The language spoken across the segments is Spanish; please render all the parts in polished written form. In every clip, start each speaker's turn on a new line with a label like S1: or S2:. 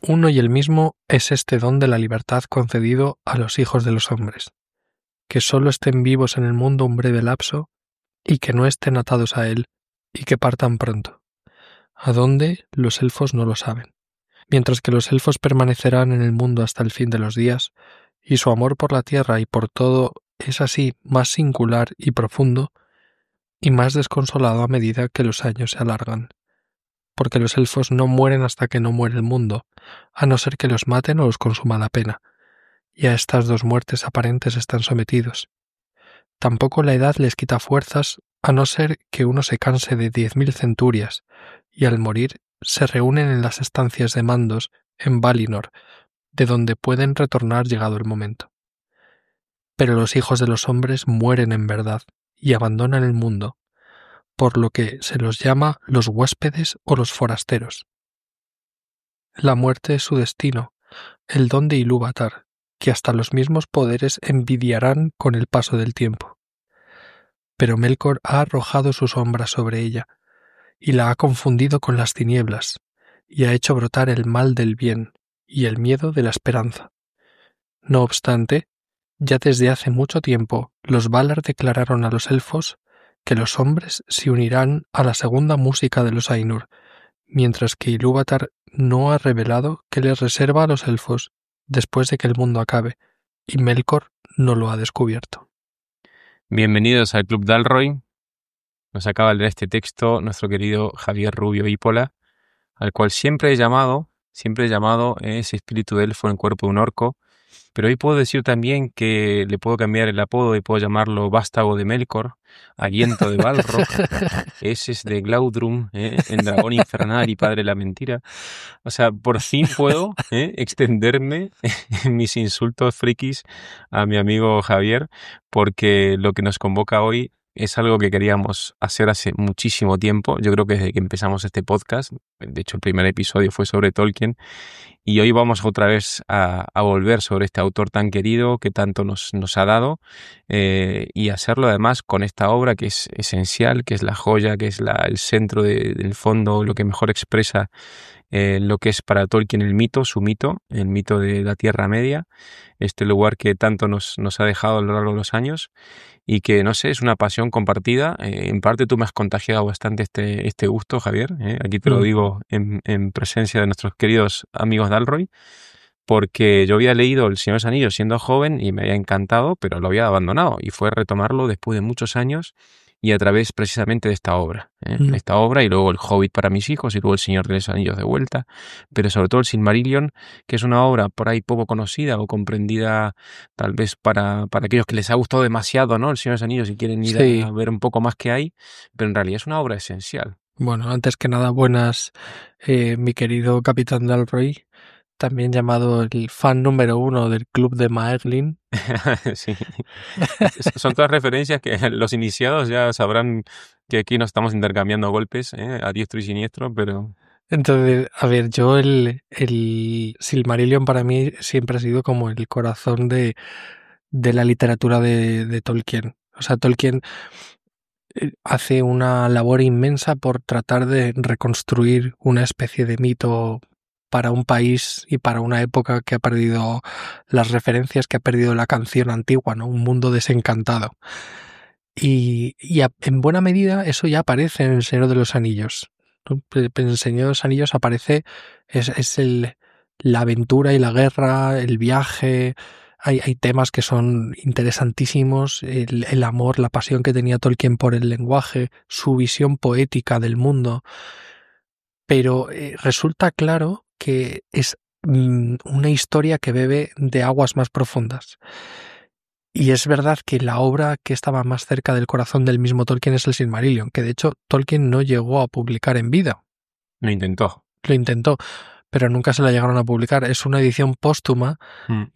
S1: Uno y el mismo es este don de la libertad concedido a los hijos de los hombres, que sólo estén vivos en el mundo un breve lapso y que no estén atados a él y que partan pronto. ¿A dónde? Los elfos no lo saben. Mientras que los elfos permanecerán en el mundo hasta el fin de los días, y su amor por la tierra y por todo es así más singular y profundo, y más desconsolado a medida que los años se alargan. Porque los elfos no mueren hasta que no muere el mundo, a no ser que los maten o los consuma la pena, y a estas dos muertes aparentes están sometidos. Tampoco la edad les quita fuerzas, a no ser que uno se canse de 10.000 centurias, y al morir se reúnen en las estancias de mandos en Valinor, de donde pueden retornar llegado el momento. Pero los hijos de los hombres mueren en verdad, y abandonan el mundo, por lo que se los llama los huéspedes o los forasteros. La muerte es su destino, el don de Ilúvatar, que hasta los mismos poderes envidiarán con el paso del tiempo. Pero Melkor ha arrojado su sombra sobre ella, y la ha confundido con las tinieblas, y ha hecho brotar el mal del bien y el miedo de la esperanza. No obstante, ya desde hace mucho tiempo los Valar declararon a los elfos que los hombres se unirán a la segunda música de los Ainur, mientras que Ilúvatar no ha revelado que les reserva a los elfos después de que el mundo acabe, y Melkor no lo ha descubierto.
S2: Bienvenidos al Club Dalroy. Nos acaba de leer este texto nuestro querido Javier Rubio Ípola, al cual siempre he llamado ese espíritu de elfo en cuerpo de un orco, pero hoy puedo decir también que le puedo cambiar el apodo y puedo llamarlo Vástago de Melkor, Aliento de Balrog, ese es de Glaudrum, en Dragón Infernal y Padre de la Mentira. O sea, por fin puedo extenderme en mis insultos frikis a mi amigo Javier, porque lo que nos convoca hoy es algo que queríamos hacer hace muchísimo tiempo. Yo creo que desde que empezamos este podcast, de hecho el primer episodio fue sobre Tolkien, y hoy vamos otra vez a volver sobre este autor tan querido que tanto nos ha dado, y hacerlo además con esta obra que es esencial, que es la joya, que es el centro del fondo, lo que mejor expresa lo que es para Tolkien el mito, su mito, el mito de la Tierra Media, este lugar que tanto nos ha dejado a lo largo de los años y que, no sé, es una pasión compartida. En parte tú me has contagiado bastante este gusto, Javier. Aquí te lo digo en presencia de nuestros queridos amigos Dalroy, porque yo había leído El Señor de los Anillos siendo joven y me había encantado, pero lo había abandonado y fue retomarlo después de muchos años y a través precisamente de esta obra. Esta obra y luego El Hobbit para mis hijos y luego El Señor de los Anillos de vuelta, pero sobre todo el Silmarillion, que es una obra por ahí poco conocida o comprendida tal vez para aquellos que les ha gustado demasiado, ¿no? El Señor de los Anillos y quieren ir a ver un poco más que hay, pero en realidad es una obra esencial.
S1: Bueno, antes que nada, buenas, mi querido Capitán Dalroy, también llamado el fan número 1 del Club de Maeglin.
S2: Sí. Son todas referencias que los iniciados ya sabrán que aquí nos estamos intercambiando golpes, a diestro y siniestro, pero...
S1: Entonces, a ver, yo el Silmarillion para mí siempre ha sido como el corazón de la literatura de Tolkien. O sea, Tolkien hace una labor inmensa por tratar de reconstruir una especie de mito para un país y para una época que ha perdido las referencias, que ha perdido la canción antigua, ¿no? Un mundo desencantado. Y en buena medida eso ya aparece en El Señor de los Anillos, ¿no? En El Señor de los Anillos aparece, es la aventura y la guerra, el viaje. Hay temas que son interesantísimos, el amor, la pasión que tenía Tolkien por el lenguaje, su visión poética del mundo, pero resulta claro que es una historia que bebe de aguas más profundas. Y es verdad que la obra que estaba más cerca del corazón del mismo Tolkien es el Silmarillion, que de hecho Tolkien no llegó a publicar en vida.
S2: Lo intentó.
S1: Lo intentó, pero nunca se la llegaron a publicar. Es una edición póstuma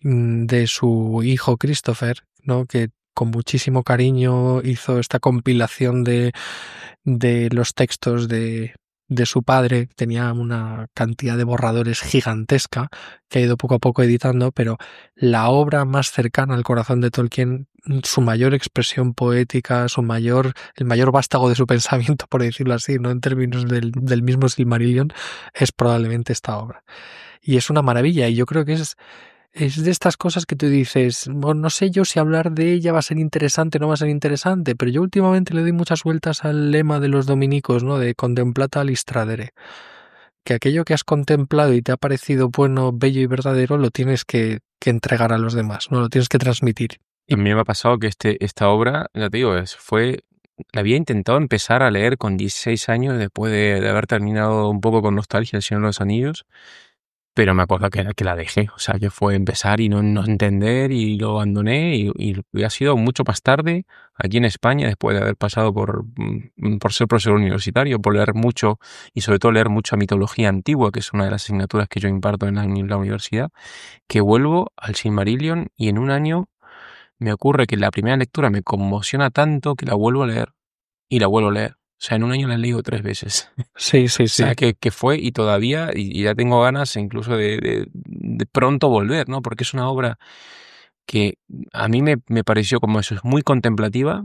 S1: de su hijo Christopher, ¿no? Que con muchísimo cariño hizo esta compilación de los textos de de su padre, tenía una cantidad de borradores gigantesca que ha ido poco a poco editando, pero la obra más cercana al corazón de Tolkien, su mayor expresión poética, el mayor vástago de su pensamiento, por decirlo así, no en términos del mismo Silmarillion, es probablemente esta obra. Y es una maravilla, y yo creo que es de estas cosas que tú dices, bueno, no sé yo si hablar de ella va a ser interesante o no va a ser interesante, pero yo últimamente le doy muchas vueltas al lema de los dominicos, ¿no? De contemplata al istradere. Que aquello que has contemplado y te ha parecido bueno, bello y verdadero, lo tienes que entregar a los demás, ¿no? Lo tienes que transmitir.
S2: A mí me ha pasado que esta obra, ya te digo, la había intentado empezar a leer con 16 años después de haber terminado un poco con nostalgia El Señor de los Anillos, pero me acuerdo que la dejé, o sea, que fue empezar y no entender y lo abandoné y ha sido mucho más tarde, aquí en España, después de haber pasado por ser profesor universitario, por leer mucho y sobre todo leer mucha mitología antigua, que es una de las asignaturas que yo imparto en la universidad, que vuelvo al Silmarillion y en un año me ocurre que la primera lectura me conmociona tanto que la vuelvo a leer y la vuelvo a leer. O sea, en un año la he leído 3 veces.
S1: Sí, sí,
S2: O sea,
S1: sí.
S2: que fue y todavía, y ya tengo ganas incluso de pronto volver, ¿no? Porque es una obra que a mí me pareció como eso, es muy contemplativa,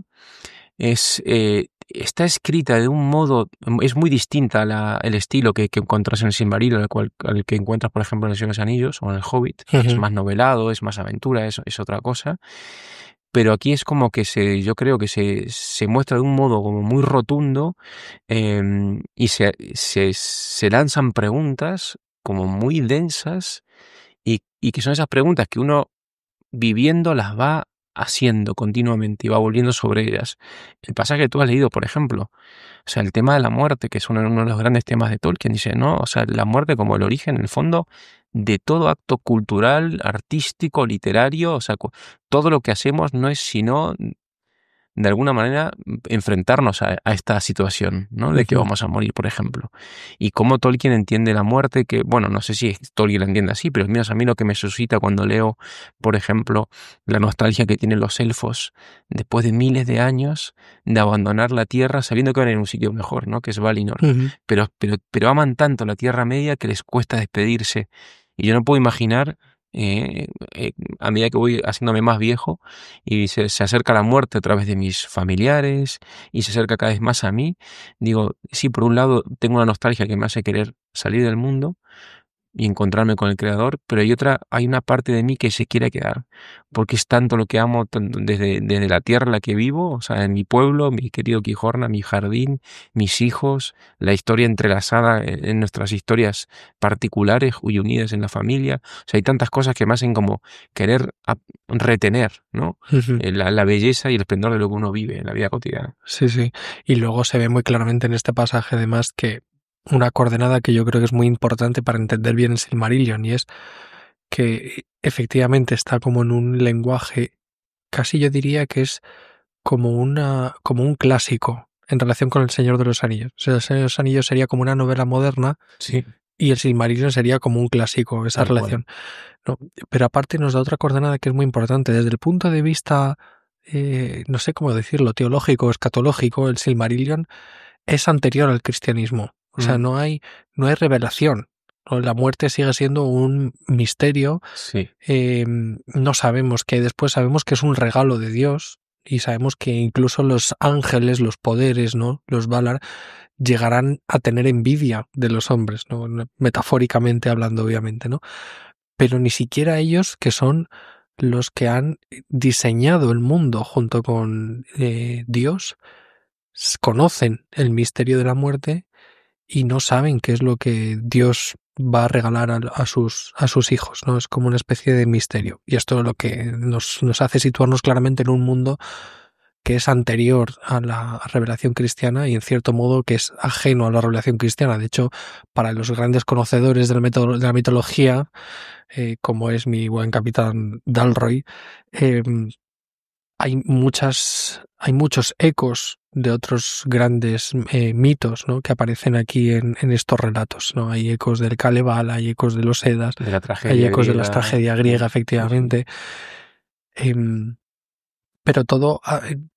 S2: está escrita de un modo, es muy distinta el estilo que encuentras en el Silmarillion, al que encuentras, por ejemplo, en El Señor de los Anillos o en El Hobbit, que es
S1: Ujú.
S2: más novelado, es más aventura, es otra cosa. Pero aquí es como que yo creo que se muestra de un modo como muy rotundo, y se lanzan preguntas como muy densas y que son esas preguntas que uno viviendo las va haciendo continuamente y va volviendo sobre ellas. El pasaje que tú has leído, por ejemplo, o sea, el tema de la muerte, que es uno de los grandes temas de Tolkien, dice, ¿no? O sea, la muerte como el origen, en el fondo, de todo acto cultural, artístico, literario, o sea, todo lo que hacemos no es sino de alguna manera enfrentarnos a esta situación, ¿no? De que
S1: Ujú.
S2: vamos a morir, por ejemplo. Y cómo Tolkien entiende la muerte, que, bueno, no sé si Tolkien la entiende así, pero mira, a mí lo que me suscita cuando leo, por ejemplo, la nostalgia que tienen los elfos después de miles de años de abandonar la Tierra sabiendo que van a ir a un sitio mejor, ¿no? Que es Valinor.
S1: Ujú.
S2: Pero aman tanto la Tierra Media que les cuesta despedirse. Y yo no puedo imaginar, a medida que voy haciéndome más viejo, y se acerca la muerte a través de mis familiares y se acerca cada vez más a mí. Digo, sí, por un lado tengo una nostalgia que me hace querer salir del mundo y encontrarme con el Creador, pero hay una parte de mí que se quiere quedar, porque es tanto lo que amo desde la tierra en la que vivo, o sea, en mi pueblo, mi querido Quijorna, mi jardín, mis hijos, la historia entrelazada en nuestras historias particulares y unidas en la familia. O sea, hay tantas cosas que me hacen como querer retener, ¿no?
S1: Ujú.
S2: La belleza y el esplendor de lo que uno vive en la vida cotidiana.
S1: Sí, sí. Y luego se ve muy claramente en este pasaje, además, que una coordenada que yo creo que es muy importante para entender bien el Silmarillion, y es que efectivamente está como en un lenguaje, casi yo diría que es como un clásico en relación con El Señor de los Anillos. O sea, El Señor de los Anillos sería como una novela moderna
S2: Sí,
S1: y el Silmarillion sería como un clásico, esa
S2: tal cual.
S1: relación, ¿no? Pero aparte nos da otra coordenada que es muy importante. Desde el punto de vista, no sé cómo decirlo, teológico, escatológico, el Silmarillion es anterior al cristianismo. O sea,
S2: Mm,
S1: no hay revelación, ¿no? La muerte sigue siendo un misterio.
S2: sí,
S1: No sabemos qué hay después, sabemos que es un regalo de Dios y sabemos que incluso los ángeles, los poderes, ¿no? Los Valar llegarán a tener envidia de los hombres, ¿no? Metafóricamente hablando, obviamente, ¿no? Pero ni siquiera ellos, que son los que han diseñado el mundo junto con Dios, conocen el misterio de la muerte y no saben qué es lo que Dios va a regalar a sus hijos, ¿no? Es como una especie de misterio. Y esto es lo que nos hace situarnos claramente en un mundo que es anterior a la revelación cristiana y en cierto modo que es ajeno a la revelación cristiana. De hecho, para los grandes conocedores de la mitología, como es mi buen capitán Dalroy, eh, hay muchos ecos de otros grandes mitos, ¿no? Que aparecen aquí en estos relatos, ¿no? Hay ecos del Kalevala, hay ecos de los Edas,
S2: de la
S1: hay
S2: tragedia
S1: ecos de la
S2: griega.
S1: tragedia
S2: Sí,
S1: griega,
S2: sí, sí.
S1: efectivamente. Pero todo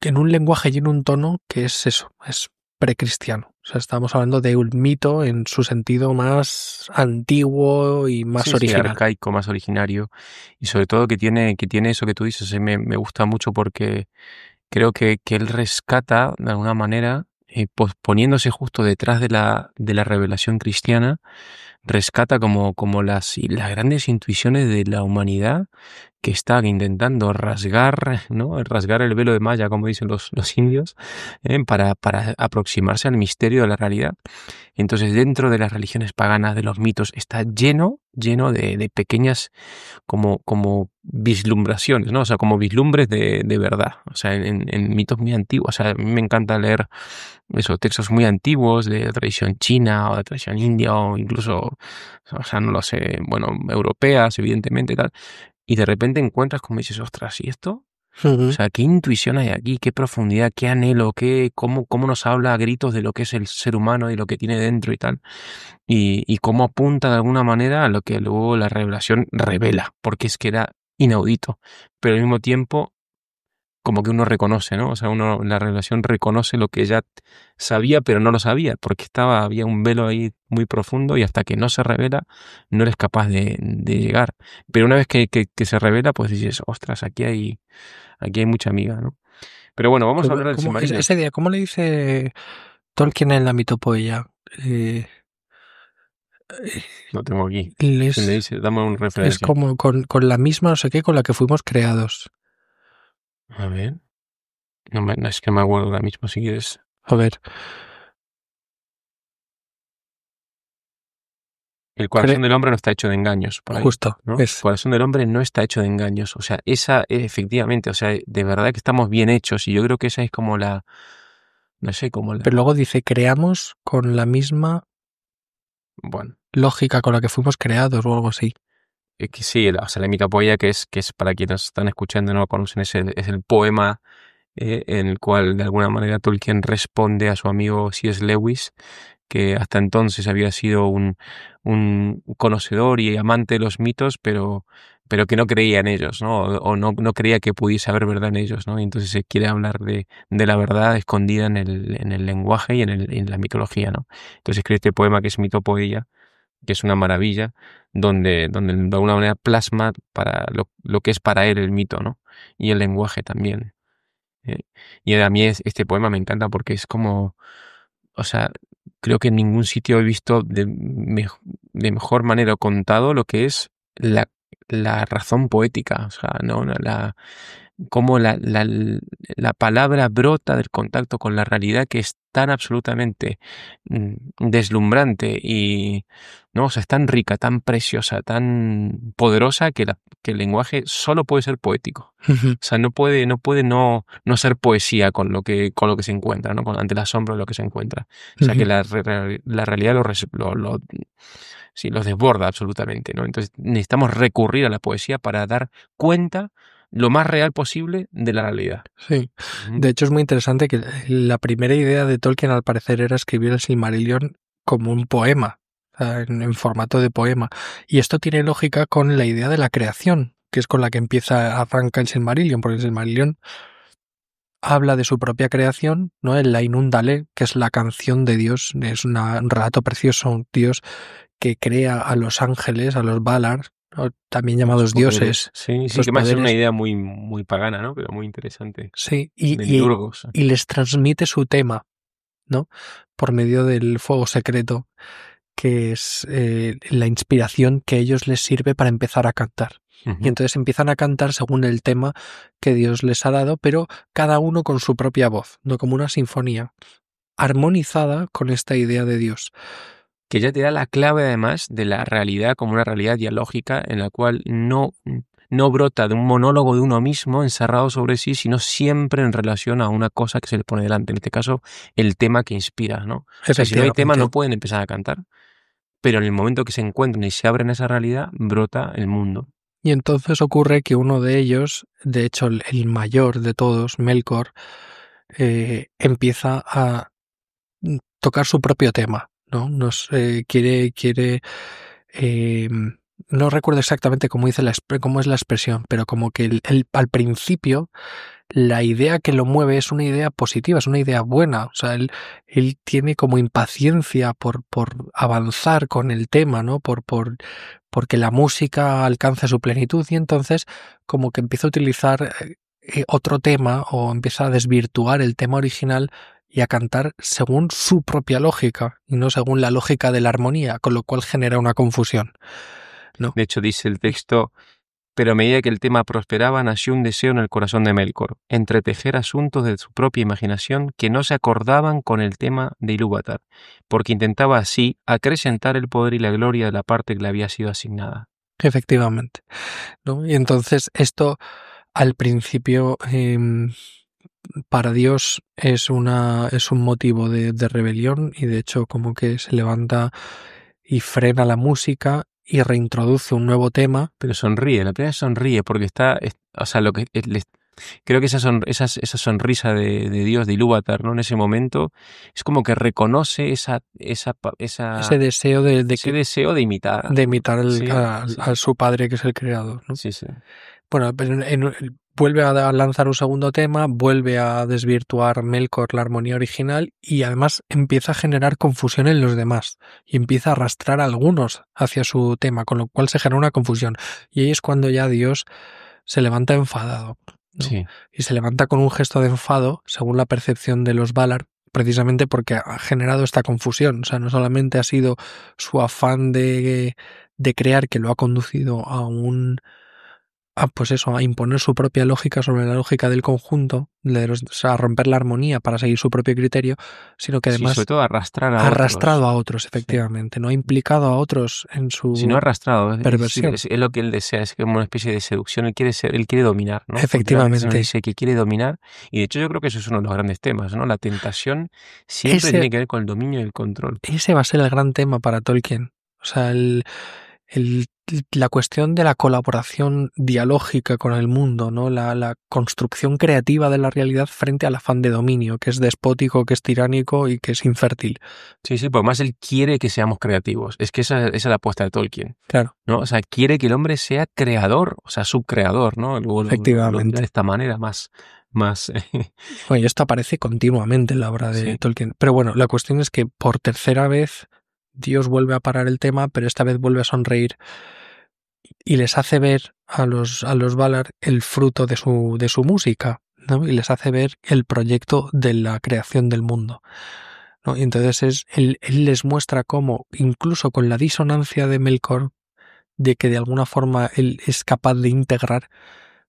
S1: en un lenguaje y en un tono que es eso, es precristiano. sea, estamos hablando de un mito en su sentido más antiguo y más
S2: Sí,
S1: original.
S2: arcaico, más originario. Y sobre todo que tiene eso que tú dices, me gusta mucho porque creo que él rescata, de alguna manera, poniéndose justo detrás de la revelación cristiana, rescata como las grandes intuiciones de la humanidad que está intentando rasgar, ¿no? Rasgar el velo de Maya, como dicen los indios, para aproximarse al misterio de la realidad. Entonces, dentro de las religiones paganas, de los mitos, está lleno de pequeñas como vislumbraciones, ¿no? O sea, como vislumbres de verdad. O sea, en mitos muy antiguos. O sea, a mí me encanta leer esos textos muy antiguos de la tradición china o de la tradición india o incluso, o sea, no lo sé, bueno, europeas, evidentemente, tal. Y de repente encuentras como dices, ostras, ¿y esto? O sea, qué intuición hay aquí, qué profundidad, qué anhelo, cómo nos habla a gritos de lo que es el ser humano y lo que tiene dentro y tal. Y cómo apunta de alguna manera a lo que luego la revelación revela, porque es que era inaudito. Pero al mismo tiempo, como que uno reconoce, ¿no? O sea, uno, la revelación reconoce lo que ya sabía, pero no lo sabía, porque había un velo ahí muy profundo y hasta que no se revela, no eres capaz de llegar. Pero una vez que se revela, pues dices, ostras, aquí hay mucha amiga, ¿no? Pero bueno, vamos a hablar del Silmarillion.
S1: Esa idea, ¿cómo le dice Tolkien en la mitopoeia?
S2: Lo tengo aquí. Si me
S1: Es,
S2: dice, dame una
S1: es
S2: referencia.
S1: como con la misma no sé qué con la que fuimos creados.
S2: A ver. No, es que no me acuerdo ahora mismo, si quieres.
S1: A ver,
S2: El corazón del hombre no está hecho de engaños, por ahí,
S1: justo,
S2: ¿no? El
S1: es.
S2: corazón del hombre no está hecho de engaños. O sea, efectivamente, o sea, de verdad que estamos bien hechos y yo creo que esa es como no sé,
S1: Pero luego dice, creamos con la misma
S2: bueno,
S1: lógica con la que fuimos creados o algo así.
S2: es que sí, o sea, la mitopoeia, que es para quienes están escuchando y no lo conocen, es el poema en el cual de alguna manera Tolkien responde a su amigo C.S. Lewis, que hasta entonces había sido un conocedor y amante de los mitos, pero que no creía en ellos, ¿no? O no creía que pudiese haber verdad en ellos, ¿no? Y entonces se quiere hablar de la verdad escondida en el lenguaje y en la mitología, ¿no? Entonces escribe este poema que es Mitopoeia, que es una maravilla, donde de alguna manera plasma para lo que es para él el mito, ¿no? Y el lenguaje también. ¿eh? Y a mí este poema me encanta porque es como, o sea, creo que en ningún sitio he visto de mejor manera contado lo que es la razón poética, o sea, ¿no? Cómo la palabra brota del contacto con la realidad que es tan absolutamente deslumbrante y, ¿no? O sea, es tan rica, tan preciosa, tan poderosa que el lenguaje solo puede ser poético. O sea, no puede no ser poesía con lo que se encuentra, ¿no? Ante el asombro de lo que se encuentra. O sea, que la realidad sí, los desborda absolutamente, ¿no? Entonces necesitamos recurrir a la poesía para dar cuenta lo más real posible de la realidad.
S1: Sí,
S2: Ujú.
S1: de hecho es muy interesante que la primera idea de Tolkien al parecer era escribir el Silmarillion como un poema, o sea, en formato de poema. Y esto tiene lógica con la idea de la creación, que es con la que arranca el Silmarillion, porque el Silmarillion habla de su propia creación, ¿no? El La Inúndale, que es la canción de Dios, es un relato precioso, un Dios que crea a los ángeles, a los Valar, ¿no? También
S2: Los
S1: llamados
S2: poderes.
S1: dioses,
S2: Sí,
S1: los
S2: que más es una
S1: poderes.
S2: idea muy, muy pagana, ¿no? Pero muy interesante.
S1: Sí,
S2: De Lidurgos.
S1: y les transmite su tema, ¿no? Por medio del fuego secreto, que es la inspiración que a ellos les sirve para empezar a cantar. Y
S2: Ujú.
S1: entonces empiezan a cantar según el tema que Dios les ha dado, pero cada uno con su propia voz, no como una sinfonía, armonizada con esta idea de Dios.
S2: Que ya te da la clave además de la realidad como una realidad dialógica en la cual no brota de un monólogo de uno mismo encerrado sobre sí, sino siempre en relación a una cosa que se le pone delante. En este caso, el tema que inspira, ¿no? O sea, si no hay tema,
S1: Efectivamente.
S2: no pueden empezar a cantar. Pero en el momento que se encuentran y se abren a esa realidad, brota el mundo.
S1: Y entonces ocurre que uno de ellos, de hecho el mayor de todos, Melkor, empieza a tocar su propio tema, ¿no? Quiere no recuerdo exactamente cómo cómo es la expresión, pero como que al principio la idea que lo mueve es una idea positiva, es una idea buena. O sea, él tiene como impaciencia por avanzar con el tema, ¿no? Porque la música alcance su plenitud, y entonces como que empieza a utilizar otro tema, o empieza a desvirtuar el tema original y a cantar según su propia lógica y no según la lógica de la armonía, con lo cual genera una confusión, ¿no?
S2: De hecho, dice el texto, pero a medida que el tema prosperaba, nació un deseo en el corazón de Melkor, entretejer asuntos de su propia imaginación que no se acordaban con el tema de Ilúvatar, porque intentaba así acrecentar el poder y la gloria de la parte que le había sido asignada.
S1: Efectivamente, ¿no? Y entonces esto al principio para Dios es un motivo de rebelión, y de hecho como que se levanta y frena la música y reintroduce un nuevo tema.
S2: Pero sonríe, la primera vez sonríe porque o sea, lo que creo que esa sonrisa de Dios, de Ilúvatar, ¿no? En ese momento es como que reconoce
S1: Ese deseo
S2: ese deseo de imitar.
S1: de imitar
S2: Sí, sí,
S1: a su padre, que es el creador, ¿no?
S2: sí, sí.
S1: Bueno, pero vuelve a lanzar un segundo tema, vuelve a desvirtuar Melkor la armonía original, y además empieza a generar confusión en los demás y empieza a arrastrar a algunos hacia su tema, con lo cual se genera una confusión. Y ahí es cuando ya Dios se levanta enfadado, ¿no?
S2: Sí.
S1: Y se levanta con un gesto de enfado, según la percepción de los Valar, precisamente porque ha generado esta confusión. O sea, no solamente ha sido su afán de crear que lo ha conducido pues eso, a imponer su propia lógica sobre la lógica del conjunto, o sea, a romper la armonía para seguir su propio criterio, sino que
S2: Sí, sobre
S1: además
S2: todo arrastrar a
S1: ha
S2: otros.
S1: arrastrado a otros,
S2: Sí.
S1: efectivamente, no ha implicado a otros en
S2: Si no
S1: su
S2: arrastrado,
S1: perversión.
S2: es lo que él desea, es como una especie de seducción, él quiere dominar, ¿no? Porque realmente nos
S1: Efectivamente,
S2: dice que quiere dominar, y de hecho yo creo que eso es uno de los grandes temas, ¿no? La tentación siempre
S1: ese,
S2: tiene que ver con el dominio y el control.
S1: ese va a ser el gran tema para Tolkien. O sea, el- la cuestión de la colaboración dialógica con el mundo, ¿no? La construcción creativa de la realidad frente al afán de dominio, que es despótico, que es tiránico y que es infértil.
S2: Sí, sí, por más él quiere que seamos creativos. Es que esa es la apuesta de Tolkien,
S1: Claro,
S2: ¿no? O sea, quiere que el hombre sea creador, o sea, subcreador, ¿no? Luego lo dirá de
S1: efectivamente.
S2: esta manera más,
S1: Bueno, y esto aparece continuamente en la obra de
S2: sí.
S1: Tolkien. Pero bueno, la cuestión es que por tercera vez Dios vuelve a parar el tema, pero esta vez vuelve a sonreír y les hace ver a los Valar el fruto de su música, ¿no? Y les hace ver el proyecto de la creación del mundo, ¿no? Y entonces él les muestra cómo, incluso con la disonancia de Melkor, de que de alguna forma él es capaz de integrar,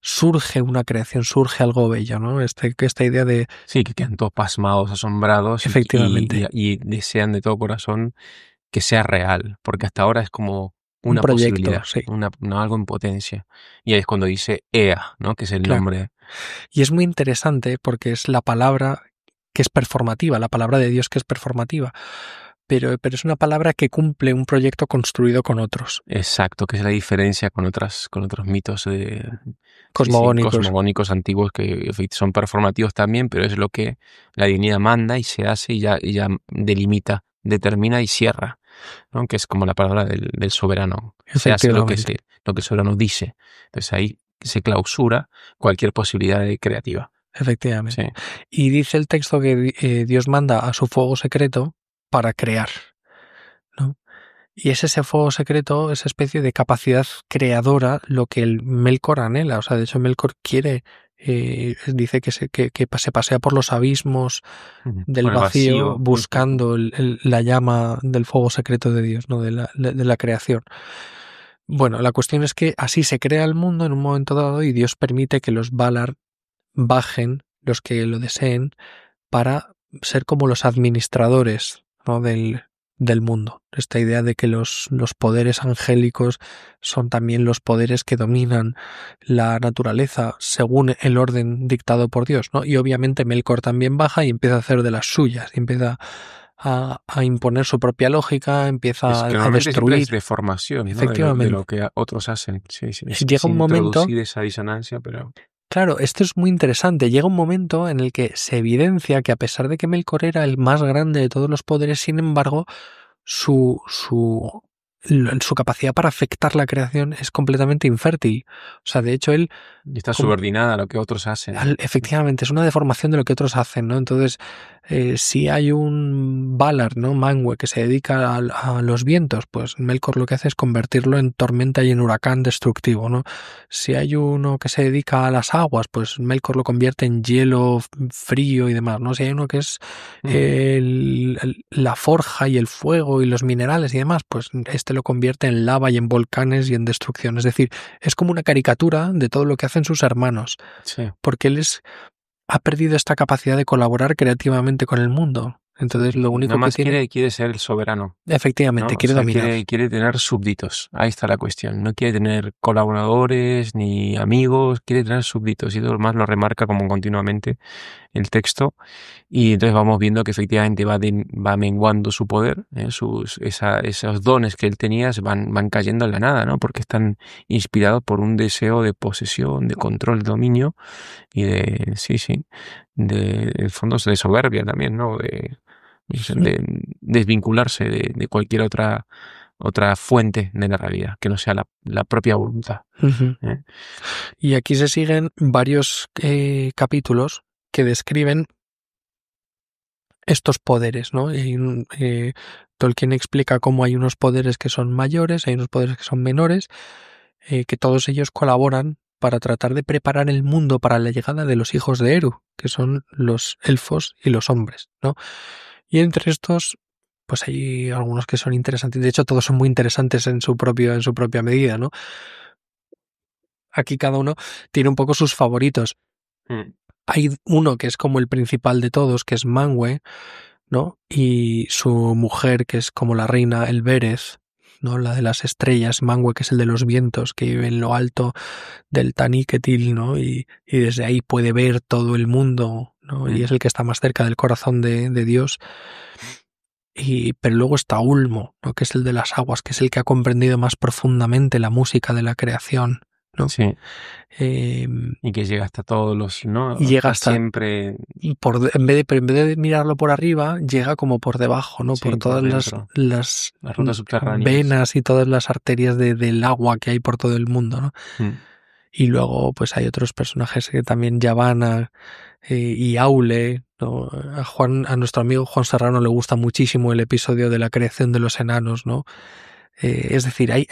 S1: surge una creación, surge algo bello, ¿no? Esta idea de,
S2: Sí, que quedan todos pasmados, asombrados
S1: efectivamente,
S2: y desean de todo corazón que sea real, porque hasta ahora es como
S1: un
S2: una
S1: proyecto,
S2: posibilidad,
S1: sí,
S2: algo en potencia. Y ahí es cuando dice Ea, ¿no? Que es el
S1: claro.
S2: nombre.
S1: Y es muy interesante porque es la palabra que es performativa, la palabra de Dios que es performativa, pero es una palabra que cumple un proyecto construido con otros,
S2: Exacto, que es la diferencia con otros mitos sí, sí,
S1: cosmogónicos.
S2: cosmogónicos antiguos que son performativos también, pero es lo que la divinidad manda y se hace y ya delimita, determina y cierra, ¿no? Que es como la palabra del soberano. Se hace
S1: Efectivamente,
S2: lo que el soberano dice. Entonces ahí se clausura cualquier posibilidad creativa. Sí,
S1: efectivamente. Y dice el texto que Dios manda a su fuego secreto para crear, ¿no? Y es ese fuego secreto, esa especie de capacidad creadora, lo que el Melkor anhela. O sea, de hecho, Melkor quiere, dice que se pasea por los abismos del
S2: por el
S1: vacío
S2: vacío.
S1: buscando la llama del fuego secreto de Dios, ¿no? De la creación. Bueno, la cuestión es que así se crea el mundo en un momento dado, y Dios permite que los Valar bajen, los que lo deseen, para ser como los administradores, ¿no? del mundo. Esta idea de que los poderes angélicos son también los poderes que dominan la naturaleza según el orden dictado por Dios, ¿no? Y obviamente Melkor también baja y empieza a hacer de las suyas, y empieza a imponer su propia lógica, empieza
S2: Es que
S1: a
S2: normalmente siempre es
S1: destruir.
S2: deformación, ¿no? De lo
S1: Efectivamente.
S2: que otros hacen. Sí, sí,
S1: Llega
S2: es
S1: un momento.
S2: introducir esa disonancia, pero
S1: Claro, esto es muy interesante. Llega un momento en el que se evidencia que, a pesar de que Melkor era el más grande de todos los poderes, sin embargo, su su capacidad para afectar la creación es completamente infértil. O sea, de hecho, él...
S2: Y está subordinada a lo que otros hacen.
S1: Efectivamente, es una deformación de lo que otros hacen, ¿no? Entonces, si hay un Valar, ¿no? Manwë, que se dedica a los vientos, pues Melkor lo que hace es convertirlo en tormenta y en huracán destructivo, ¿no? Si hay uno que se dedica a las aguas, pues Melkor lo convierte en hielo frío y demás, ¿no? Si hay uno que es la forja y el fuego y los minerales y demás, pues este lo convierte en lava y en volcanes y en destrucción. Es decir, es como una caricatura de todo lo que hacen sus hermanos.
S2: Sí.
S1: Porque él ha perdido esta capacidad de colaborar creativamente con el mundo. Entonces lo único
S2: Nada más
S1: que tiene...
S2: quiere ser el soberano.
S1: Efectivamente,
S2: ¿No?
S1: quiere
S2: O sea,
S1: dominar.
S2: quiere tener súbditos. Ahí está la cuestión. No quiere tener colaboradores ni amigos, quiere tener súbditos. Y todo lo más lo remarca como continuamente el texto. Y entonces vamos viendo que efectivamente va menguando su poder. Esos dones que él tenía van cayendo en la nada, ¿no? Porque están inspirados por un deseo de posesión, de control, de dominio y en el fondo de soberbia también, ¿no? De desvincularse de cualquier otra fuente de la realidad, que no sea la propia voluntad. ¿Eh?
S1: Y aquí se siguen varios capítulos que describen estos poderes, ¿no? Tolkien explica cómo hay unos poderes que son mayores, hay unos poderes que son menores, que todos ellos colaboran para tratar de preparar el mundo para la llegada de los hijos de Eru, que son los elfos y los hombres, ¿no? Y entre estos, pues hay algunos que son interesantes. De hecho, todos son muy interesantes en su propia medida, ¿no? Aquí cada uno tiene un poco sus favoritos. Hay uno que es como el principal de todos, que es Manwë, ¿no? Y su mujer, que es como la reina Elbereth, ¿no? La de las estrellas, Manwë, que es el de los vientos, que vive en lo alto del Taniquetil, ¿no? Y desde ahí puede ver todo el mundo, ¿no? Y es el que está más cerca del corazón de Dios. Pero luego está Ulmo, ¿no? Que es el de las aguas, que es el que ha comprendido más profundamente la música de la creación, ¿no?
S2: Sí. Y que llega hasta todos los, ¿no?
S1: Y llega hasta
S2: siempre.
S1: En vez de mirarlo por arriba, llega como por debajo, ¿no?
S2: Sí,
S1: por todas las
S2: rutas subterráneas,
S1: venas y todas las arterias del agua que hay por todo el mundo, ¿no? Y luego, pues hay otros personajes que también Yavanna y Aule, ¿no? A nuestro amigo Juan Serrano le gusta muchísimo el episodio de la creación de los enanos, ¿no? Es decir, hay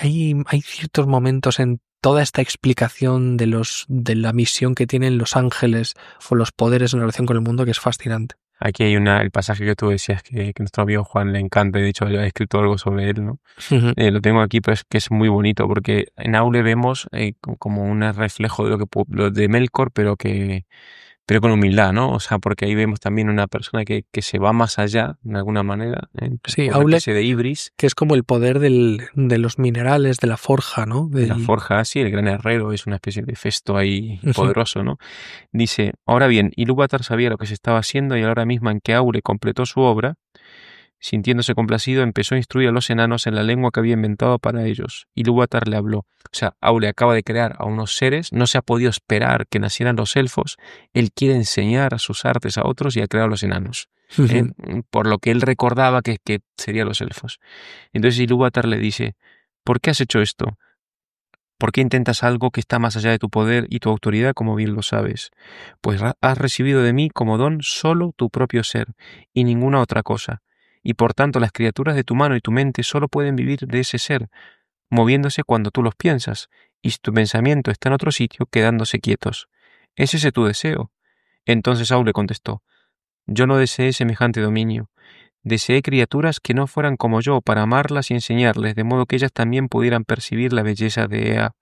S1: ciertos momentos en toda esta explicación de la misión que tienen los ángeles o los poderes en relación con el mundo que es fascinante.
S2: Aquí hay el pasaje que tú decías que nuestro amigo Juan le encanta, de hecho ha escrito algo sobre él, ¿no? Lo tengo aquí, pero es que es muy bonito, porque en Aule vemos como un reflejo de lo de Melkor, pero con humildad, ¿no? O sea, porque ahí vemos también una persona que se va más allá, de alguna manera,
S1: sí,
S2: una especie de ibris.
S1: Que es como el poder de los minerales, de la forja, ¿no?
S2: De la forja, sí, el gran herrero es una especie de Festo ahí poderoso, ¿no? Dice, ahora bien, Ilúvatar sabía lo que se estaba haciendo y a la hora misma en que Aule completó su obra, sintiéndose complacido, empezó a instruir a los enanos en la lengua que había inventado para ellos. Ilúvatar le habló. O sea, Aule acaba de crear a unos seres, no se ha podido esperar que nacieran los elfos, él quiere enseñar sus artes a otros y a crear a los enanos. Por lo que él recordaba que serían los elfos. Entonces Ilúvatar le dice, ¿por qué has hecho esto? ¿Por qué intentas algo que está más allá de tu poder y tu autoridad, como bien lo sabes? Pues has recibido de mí como don solo tu propio ser y ninguna otra cosa. Y por tanto las criaturas de tu mano y tu mente solo pueden vivir de ese ser, moviéndose cuando tú los piensas, y si tu pensamiento está en otro sitio, quedándose quietos. ¿Es ese tu deseo? Entonces Aule contestó, yo no deseé semejante dominio. Deseé criaturas que no fueran como yo para amarlas y enseñarles, de modo que ellas también pudieran percibir la belleza de Ea,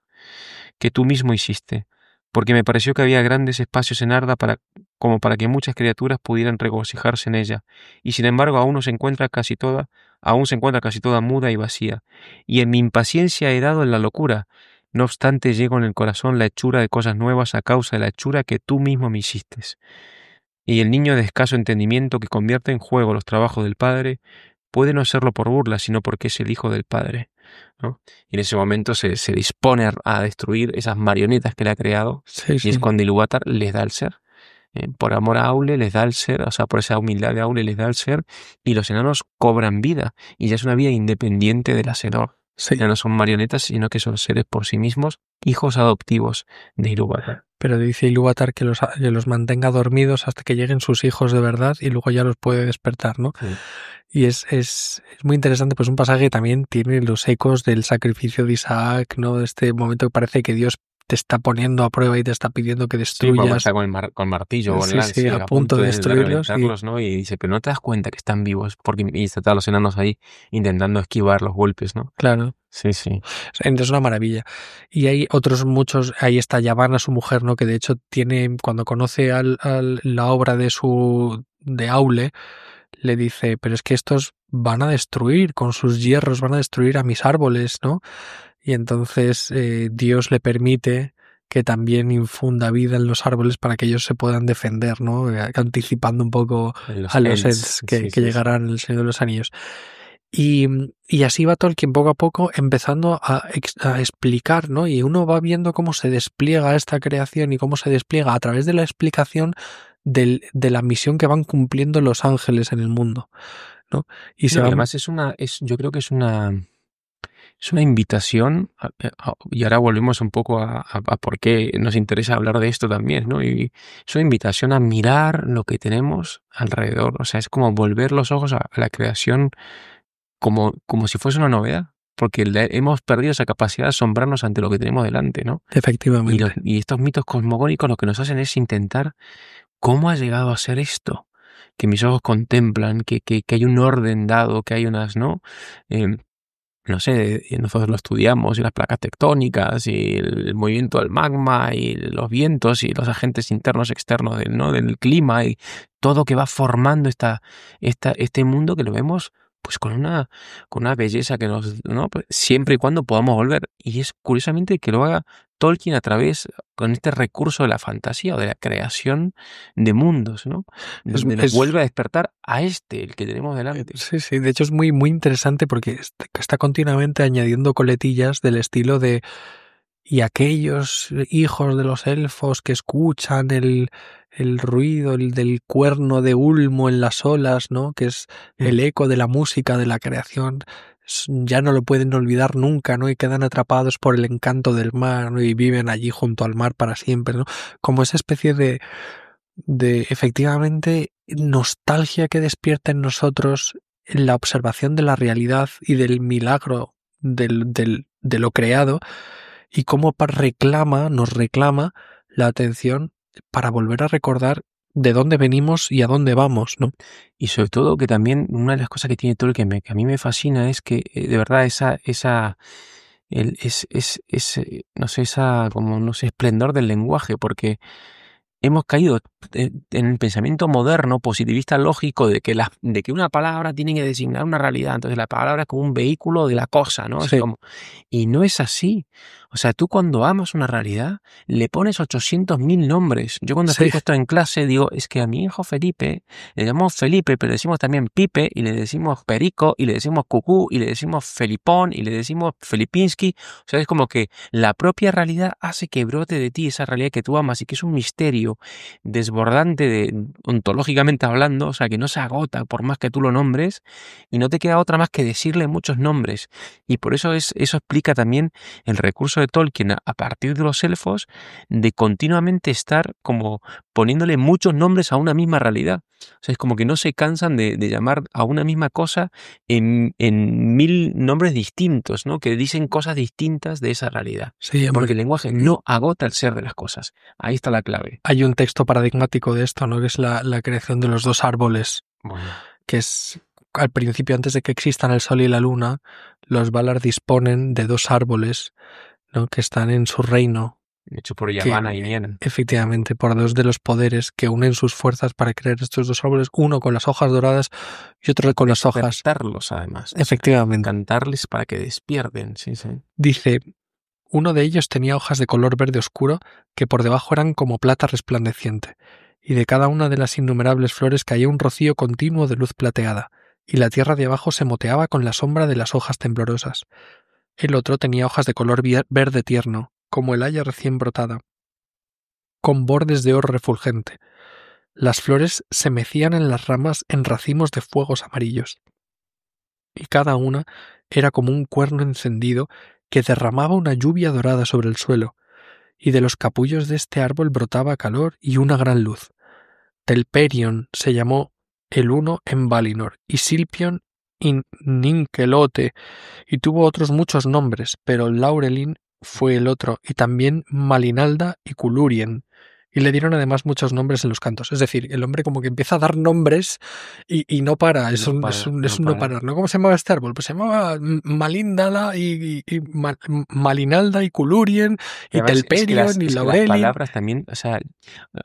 S2: que tú mismo hiciste, porque me pareció que había grandes espacios en Arda como para que muchas criaturas pudieran regocijarse en ella, y sin embargo aún se encuentra casi toda muda y vacía, y en mi impaciencia he dado en la locura. No obstante, llego en el corazón la hechura de cosas nuevas a causa de la hechura que tú mismo me hiciste. Y el niño de escaso entendimiento que convierte en juego los trabajos del Padre puede no hacerlo por burla, sino porque es el Hijo del Padre, ¿no? Y en ese momento se dispone a destruir esas marionetas que le ha creado, y es cuando Ilúvatar les da el ser. Por amor a Aule les da el ser, o sea, por esa humildad de Aule les da el ser, y los enanos cobran vida, y ya es una vida independiente del Asenor.
S1: Sí,
S2: Ya no son marionetas, sino que son seres por sí mismos, hijos adoptivos de Ilúvatar.
S1: pero dice Ilúvatar que los mantenga dormidos hasta que lleguen sus hijos de verdad y luego ya los puede despertar, ¿no?
S2: Sí.
S1: Y es muy interesante, pues un pasaje que también tiene los ecos del sacrificio de Isaac, ¿no? De este momento que parece que Dios te está poniendo a prueba y te está pidiendo que
S2: Sí, porque está
S1: destruyas.
S2: con martillo, con el
S1: Sí, sí,
S2: lance,
S1: a
S2: a
S1: punto
S2: punto
S1: de
S2: de
S1: destruirlos y
S2: reventarlos, ¿no? Y dice, pero no te das cuenta que están vivos, porque y está los enanos ahí intentando esquivar los golpes, ¿no?
S1: claro,
S2: Sí, sí.
S1: es una maravilla. Y hay otros muchos, ahí está Yavanna, su mujer, ¿no? Que de hecho tiene, cuando conoce la obra de Aule, le dice, pero es que estos van a destruir, con sus hierros van a destruir a mis árboles, ¿no? Y entonces Dios le permite que también infunda vida en los árboles para que ellos se puedan defender, ¿no? Anticipando un poco
S2: Los
S1: a los
S2: Ents,
S1: Ents
S2: sí,
S1: que
S2: sí, sí.
S1: llegarán en el Señor de los Anillos. Y así va Tolkien poco a poco empezando a explicar, ¿no? Y uno va viendo cómo se despliega esta creación y cómo se despliega a través de la explicación de la misión que van cumpliendo los ángeles en el mundo, ¿no? Y se
S2: No, y
S1: van...
S2: además yo creo que es una invitación, y ahora volvemos un poco a por qué nos interesa hablar de esto también, ¿no? Y es una invitación a mirar lo que tenemos alrededor, o sea, es como volver los ojos a la creación como si fuese una novedad, porque hemos perdido esa capacidad de asombrarnos ante lo que tenemos delante, ¿no?
S1: Efectivamente.
S2: Y estos mitos cosmogónicos lo que nos hacen es intentar cómo ha llegado a ser esto, que mis ojos contemplan, que hay un orden dado, que hay unas, ¿no? Em, no sé, nosotros lo estudiamos, y las placas tectónicas, y el movimiento del magma, y los vientos, y los agentes internos, externos del, ¿no? del clima, y todo que va formando este mundo que lo vemos pues con una belleza que nos, ¿no? Pues, siempre y cuando podamos volver. Y es curiosamente que lo haga Tolkien a través, con este recurso de la fantasía o de la creación de mundos, ¿no?
S1: Es,
S2: Donde nos
S1: es,
S2: vuelve a despertar a el que tenemos delante.
S1: sí, sí, de hecho es muy, muy interesante porque está continuamente añadiendo coletillas del estilo de y aquellos hijos de los elfos que escuchan el ruido del cuerno de Ulmo en las olas, ¿no? Que es el eco de la música de la creación, ya no lo pueden olvidar nunca, ¿no? Y quedan atrapados por el encanto del mar, ¿no? Y viven allí junto al mar para siempre, ¿no? Como esa especie de efectivamente nostalgia que despierta en nosotros la observación de la realidad y del milagro de lo creado y cómo nos reclama la atención para volver a recordar de dónde venimos y a dónde vamos, ¿no?
S2: Y sobre todo que también una de las cosas que tiene Tolkien que a mí me fascina es que de verdad no sé, como, no sé, esplendor del lenguaje, porque hemos caído en el pensamiento moderno, positivista lógico, de que una palabra tiene que designar una realidad. Entonces la palabra es como un vehículo de la cosa, ¿no? Es
S1: Sí,
S2: como, y no es así. O sea, tú cuando amas una realidad, le pones 800.000 nombres. Yo cuando
S1: sí,
S2: explico esto en clase digo, es que a mi hijo Felipe le llamamos Felipe, pero le decimos también Pipe, y le decimos Perico, y le decimos Cucú, y le decimos Felipón, y le decimos Felipinski. O sea, es como que la propia realidad hace que brote de ti esa realidad que tú amas y que es un misterio desbordante ontológicamente hablando, o sea, que no se agota por más que tú lo nombres y no te queda otra más que decirle muchos nombres. Y por eso eso explica también el recurso de Tolkien a partir de los elfos de continuamente estar como poniéndole muchos nombres a una misma realidad. O sea, es como que no se cansan de llamar a una misma cosa en 1000 nombres distintos, ¿no? Que dicen cosas distintas de esa realidad.
S1: sí,
S2: Porque
S1: hombre.
S2: el lenguaje no agota el ser de las cosas. Ahí está la clave.
S1: Hay un texto paradigmático de esto, ¿no? Que es la creación de los dos árboles,
S2: Bueno,
S1: que es al principio, antes de que existan el sol y la luna, los Valar disponen de dos árboles, ¿no? Que están en su reino,
S2: hecho por
S1: que
S2: Yavanna y Nienen.
S1: efectivamente por dos de los poderes que unen sus fuerzas para crear estos dos árboles, uno con las hojas doradas y otro con las hojas.
S2: Despertarlos, además. O sea,
S1: Efectivamente.
S2: cantarles para que despierten, sí, sí.
S1: Dice, uno de ellos tenía hojas de color verde oscuro que por debajo eran como plata resplandeciente, y de cada una de las innumerables flores caía un rocío continuo de luz plateada, y la tierra de abajo se moteaba con la sombra de las hojas temblorosas. El otro tenía hojas de color verde tierno, como el haya recién brotada, con bordes de oro refulgente. Las flores se mecían en las ramas en racimos de fuegos amarillos, y cada una era como un cuerno encendido que derramaba una lluvia dorada sobre el suelo, y de los capullos de este árbol brotaba calor y una gran luz. Telperion se llamó el uno en Valinor, y Silpion en Ninkelote, y tuvo otros muchos nombres, pero Laurelin fue el otro, y también Malinalda y Culurien. Y le dieron además muchos nombres en los cantos. Es decir, el hombre como que empieza a dar nombres y no para. Es un no parar, ¿no? ¿Cómo se llamaba este árbol? Pues se llamaba Malindala y Malinalda y Culurien y Telperion y Laurelin.
S2: Las palabras también, o sea,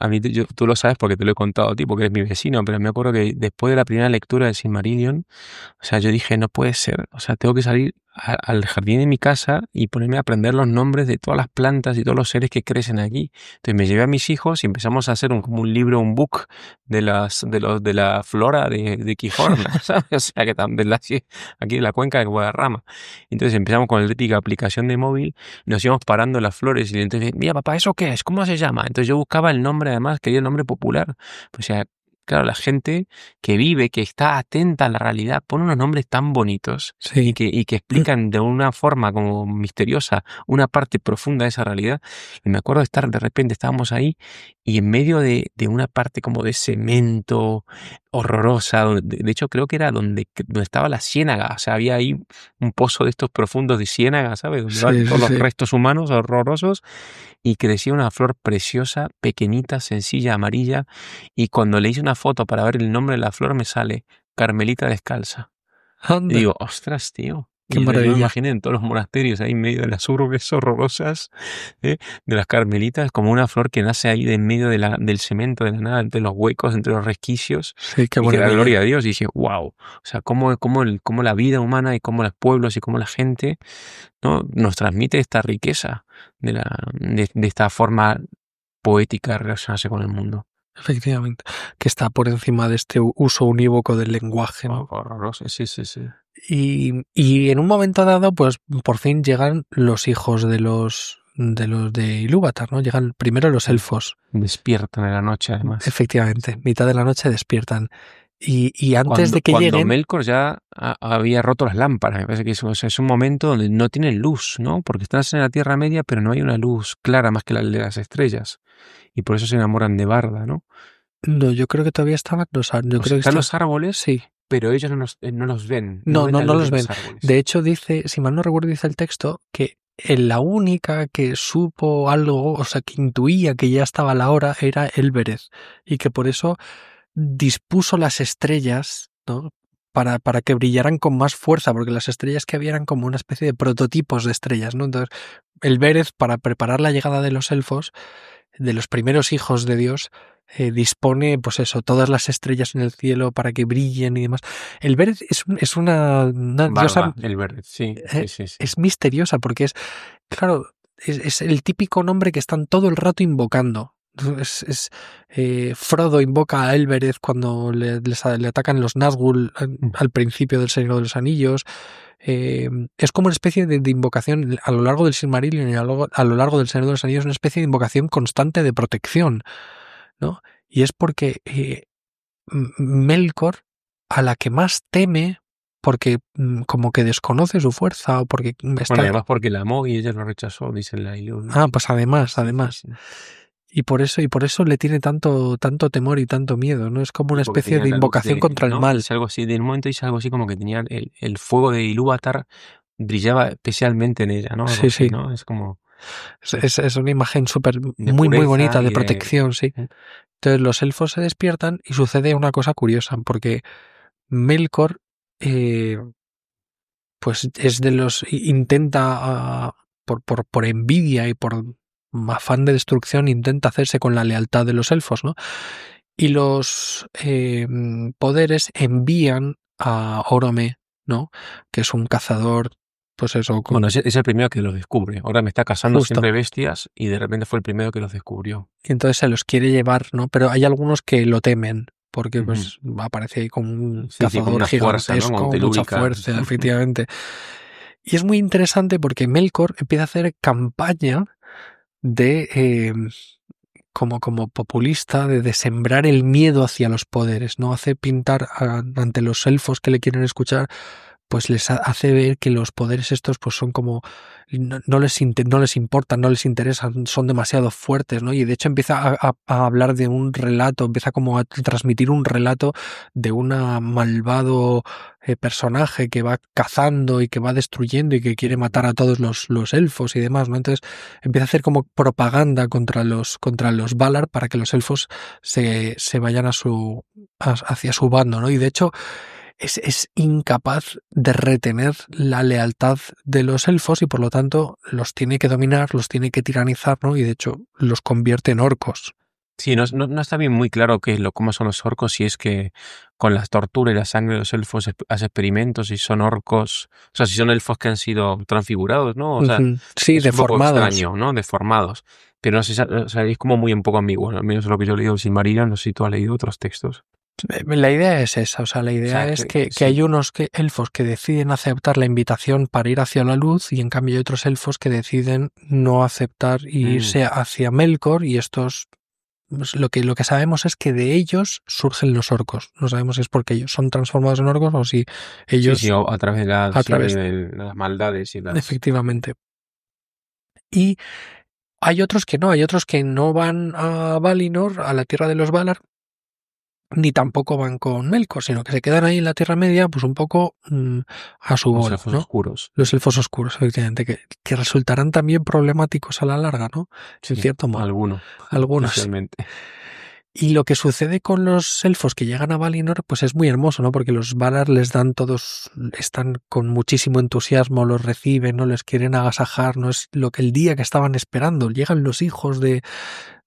S2: a mí tú lo sabes porque te lo he contado a ti, porque eres mi vecino, pero me acuerdo que después de la primera lectura de Silmarillion, o sea, yo dije, no puede ser, o sea, tengo que salir al jardín de mi casa y ponerme a aprender los nombres de todas las plantas y todos los seres que crecen aquí. Entonces me llevé a mis hijos y empezamos a hacer como un libro, un book de la flora de Quijorna, ¿sabes? O sea, que también aquí en la cuenca de Guadarrama. Entonces empezamos con la típica aplicación de móvil, nos íbamos parando las flores y entonces, mira papá, ¿eso qué es? ¿Cómo se llama? Entonces yo buscaba el nombre, además quería el nombre popular. O sea, claro, la gente que vive, que está atenta a la realidad, pone unos nombres tan bonitos
S1: Sí.
S2: y que explican de una forma como misteriosa una parte profunda de esa realidad. Y me acuerdo de repente estábamos ahí y en medio de una parte como de cemento horrorosa, de hecho creo que era donde estaba la ciénaga, o sea, había ahí un pozo de estos profundos de ciénaga, ¿sabes? Donde van todos los restos humanos horrorosos. Y crecía una flor preciosa, pequeñita, sencilla, amarilla, y cuando le hice una foto para ver el nombre de la flor me sale Carmelita descalza.
S1: Anda.
S2: Y digo, ostras, tío.
S1: Qué
S2: Y
S1: maravilla.
S2: yo me imaginé en todos los monasterios ahí en medio de las urbes horrorosas, de las carmelitas, como una flor que nace ahí de en medio del cemento, de la nada, entre los huecos, entre los resquicios.
S1: Sí, qué
S2: y que da
S1: maravilla.
S2: gloria a Dios. Y dije, wow. O sea, cómo la vida humana y cómo los pueblos y cómo la gente, ¿no?, nos transmite esta riqueza de esta forma poética de relacionarse con el mundo.
S1: Efectivamente, que está por encima de este uso unívoco del lenguaje, ¿no?
S2: Horroroso, sí.
S1: Y en un momento dado, pues por fin llegan los hijos de los de Ilúvatar, ¿no? Llegan primero los elfos.
S2: Despiertan en la noche, además.
S1: Efectivamente, mitad de la noche despiertan. Y antes de que
S2: cuando
S1: lleguen...
S2: Melkor ya había roto las lámparas, me parece que es un momento donde no tienen luz, ¿no? Porque están en la Tierra Media, pero no hay una luz clara más que la de las estrellas. Y por eso se enamoran de Barda, ¿no?
S1: No, yo creo que todavía estaban los árboles.
S2: Están los árboles,
S1: sí,
S2: pero ellos no los ven.
S1: No
S2: ven
S1: los ven.
S2: Árboles.
S1: De hecho, dice, si mal no recuerdo, dice el texto que la única que supo algo, o sea, que intuía que ya estaba la hora, era Elbereth, y que por eso dispuso las estrellas, ¿no?, para que brillaran con más fuerza, porque las estrellas que había eran como una especie de prototipos de estrellas, ¿no? Entonces, Elbereth, para preparar la llegada de los elfos, de los primeros hijos de Dios, dispone, pues eso, todas las estrellas en el cielo para que brillen y demás. Elbereth es una diosa...
S2: Elbereth, sí.
S1: Es misteriosa porque es, claro, es el típico nombre que están todo el rato invocando. Frodo invoca a Elbereth cuando le atacan los Nazgûl al principio del Señor de los Anillos. Es como una especie de invocación a lo largo del Silmarillion y a lo largo del Señor de los Anillos, una especie de invocación constante de protección, ¿no? Y es porque Melkor, a la que más teme, porque como que desconoce su fuerza o porque está...
S2: Bueno, además porque la amó y ella lo rechazó, dice la Ilú, ¿no?
S1: Ah, pues además.
S2: Sí.
S1: Y por eso le tiene tanto temor y tanto miedo, ¿no? Es como una especie de invocación contra el mal.
S2: Es algo así, de un momento dice algo así como que tenía el fuego de Ilúvatar brillaba especialmente en ella, ¿no? Algo así, ¿no? Es como...
S1: Es una imagen muy bonita de protección, sí. Entonces los elfos se despiertan y sucede una cosa curiosa, porque Melkor pues es de los... intenta, por envidia y por afán de destrucción, intenta hacerse con la lealtad de los elfos, ¿no? Y los poderes envían a Orome, ¿no?, que es un cazador, pues eso...
S2: Bueno, es el primero que los descubre. Ahora me está cazando
S1: Justo.
S2: siempre bestias y de repente fue el primero que los descubrió.
S1: Y entonces se los quiere llevar, ¿no? Pero hay algunos que lo temen, porque pues aparece ahí como un cazador gigantesco, con mucha fuerza, efectivamente. Y es muy interesante porque Melkor empieza a hacer campaña de... como populista, de sembrar el miedo hacia los poderes, ¿no? Hace pintar ante los elfos que le quieren escuchar, pues les hace ver que los poderes estos pues son como no les importan, no les interesan, son demasiado fuertes, ¿no? Y de hecho empieza a hablar de un relato, empieza como a transmitir un relato de un malvado personaje que va cazando y que va destruyendo y que quiere matar a todos los elfos y demás, ¿no? Entonces empieza a hacer como propaganda contra los Valar para que los elfos se vayan hacia su bando, ¿no? Y de hecho es incapaz de retener la lealtad de los elfos y por lo tanto los tiene que dominar, los tiene que tiranizar, ¿no? Y de hecho los convierte en orcos.
S2: Sí, no está bien muy claro cómo son los orcos, si es que con la tortura y la sangre de los elfos hace experimentos, si son orcos, o sea, si son elfos que han sido transfigurados, ¿no? O sea,
S1: Sí,
S2: es un poco
S1: deformados.
S2: extraño, ¿no? Deformados. Pero no sé, o sea, es como muy un poco ambiguo, ¿no? Al menos lo que yo he leído del Silmarillion, no sé si tú has leído otros textos.
S1: La idea es esa, o sea, la idea es que
S2: sí.
S1: hay unos elfos que deciden aceptar la invitación para ir hacia la luz y en cambio hay otros elfos que deciden no aceptar y irse hacia Melkor y estos lo que sabemos es que de ellos surgen los orcos. No sabemos si es porque ellos son transformados en orcos o si ellos...
S2: Sí, a través de las maldades y las...
S1: Efectivamente. Y hay otros que no van a Valinor, a la tierra de los Valar, ni tampoco van con Melkor, sino que se quedan ahí en la Tierra Media, pues un poco a su bola,
S2: los elfos
S1: ¿no?
S2: oscuros.
S1: Los elfos oscuros, efectivamente, que resultarán también problemáticos a la larga, ¿no?
S2: Sí,
S1: en cierto modo.
S2: Algunos. Especialmente.
S1: Y lo que sucede con los elfos que llegan a Valinor, pues es muy hermoso, ¿no? Porque los Valar les dan todos, están con muchísimo entusiasmo, los reciben, no les quieren agasajar, no es lo que el día que estaban esperando. Llegan los hijos de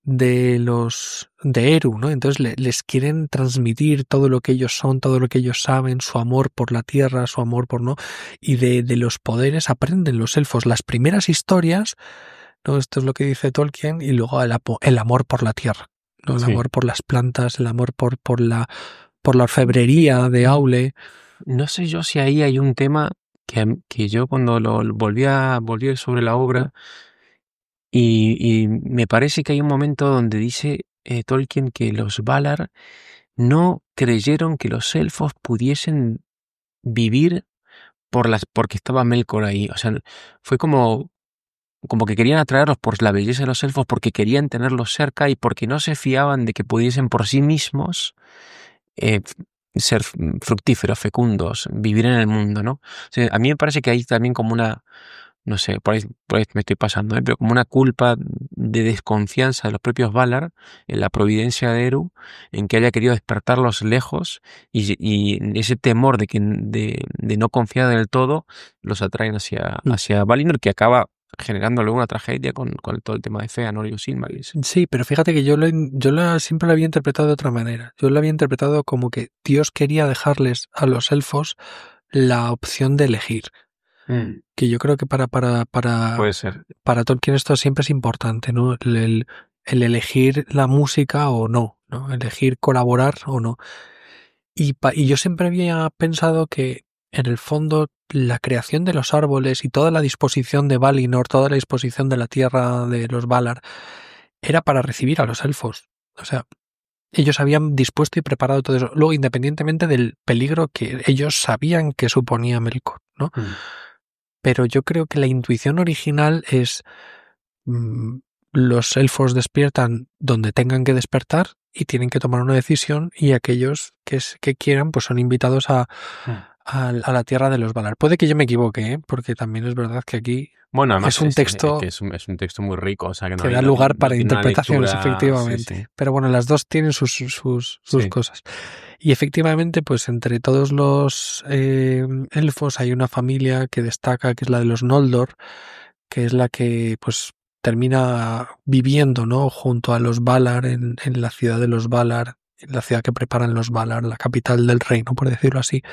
S1: Eru, ¿no? Entonces les quieren transmitir todo lo que ellos son, todo lo que ellos saben, su amor por la tierra, su amor por no, y de los poderes aprenden los elfos. Las primeras historias, ¿no? Esto es lo que dice Tolkien, y luego el amor por la tierra, ¿no? El amor por las plantas, el amor por la orfebrería de Aule.
S2: No sé yo si ahí hay un tema que yo cuando volví sobre la obra y me parece que hay un momento donde dice Tolkien que los Valar no creyeron que los elfos pudiesen vivir porque estaba Melkor ahí. O sea, fue como que querían atraerlos por la belleza de los elfos, porque querían tenerlos cerca y porque no se fiaban de que pudiesen por sí mismos eh, ser fructíferos, fecundos, vivir en el mundo, ¿no? O sea, a mí me parece que hay también como una, no sé, por ahí me estoy pasando, pero como una culpa de desconfianza de los propios Valar en la providencia de Eru, en que haya querido despertarlos lejos y ese temor de no confiar del todo los atraen hacia Valinor, que acaba generando luego una tragedia con todo el tema de Fëanor y los Silmarils.
S1: Sí, pero fíjate que yo siempre lo había interpretado de otra manera. Yo lo había interpretado como que Dios quería dejarles a los elfos la opción de elegir. Que yo creo que
S2: Puede ser.
S1: para Tolkien esto siempre es importante, ¿no? El elegir la música o no, ¿no? Elegir colaborar o no. Y yo siempre había pensado que en el fondo la creación de los árboles y toda la disposición de Valinor, toda la disposición de la tierra de los Valar, era para recibir a los elfos. O sea, ellos habían dispuesto y preparado todo eso. Luego, independientemente del peligro que ellos sabían que suponía Melkor, ¿no? Pero yo creo que la intuición original es los elfos despiertan donde tengan que despertar y tienen que tomar una decisión y aquellos que quieran pues son invitados a la tierra de los Valar. Puede que yo me equivoque, porque también es verdad que aquí
S2: bueno, además
S1: es un texto
S2: que es un texto muy rico, o sea que,
S1: que da lugar para interpretaciones,
S2: lectura,
S1: efectivamente.
S2: Sí.
S1: Pero bueno, las dos tienen sus cosas. Y efectivamente, pues entre todos los elfos hay una familia que destaca, que es la de los Noldor, que es la que pues termina viviendo, ¿no? Junto a los Valar en la ciudad de los Valar, en la ciudad que preparan los Valar, la capital del reino, por decirlo así.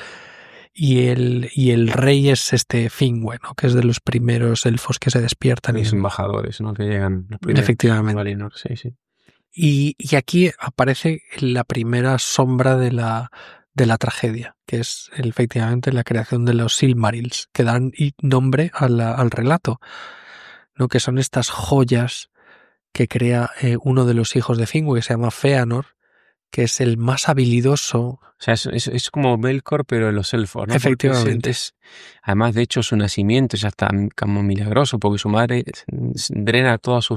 S1: Y el rey es Finwë, ¿no? Que es de los primeros elfos que se despiertan.
S2: Los embajadores, ¿no? Que llegan los primeros.
S1: Efectivamente.
S2: Valinor, sí.
S1: Y aquí aparece la primera sombra de la tragedia, que es efectivamente la creación de los Silmarils, que dan nombre al relato, ¿no? Que son estas joyas que crea uno de los hijos de Finwë, que se llama Fëanor, que es el más habilidoso.
S2: O sea, es como Melkor, pero en los elfos, ¿no? Porque
S1: Efectivamente.
S2: además, de hecho, su nacimiento ya está como milagroso, porque su madre drena todas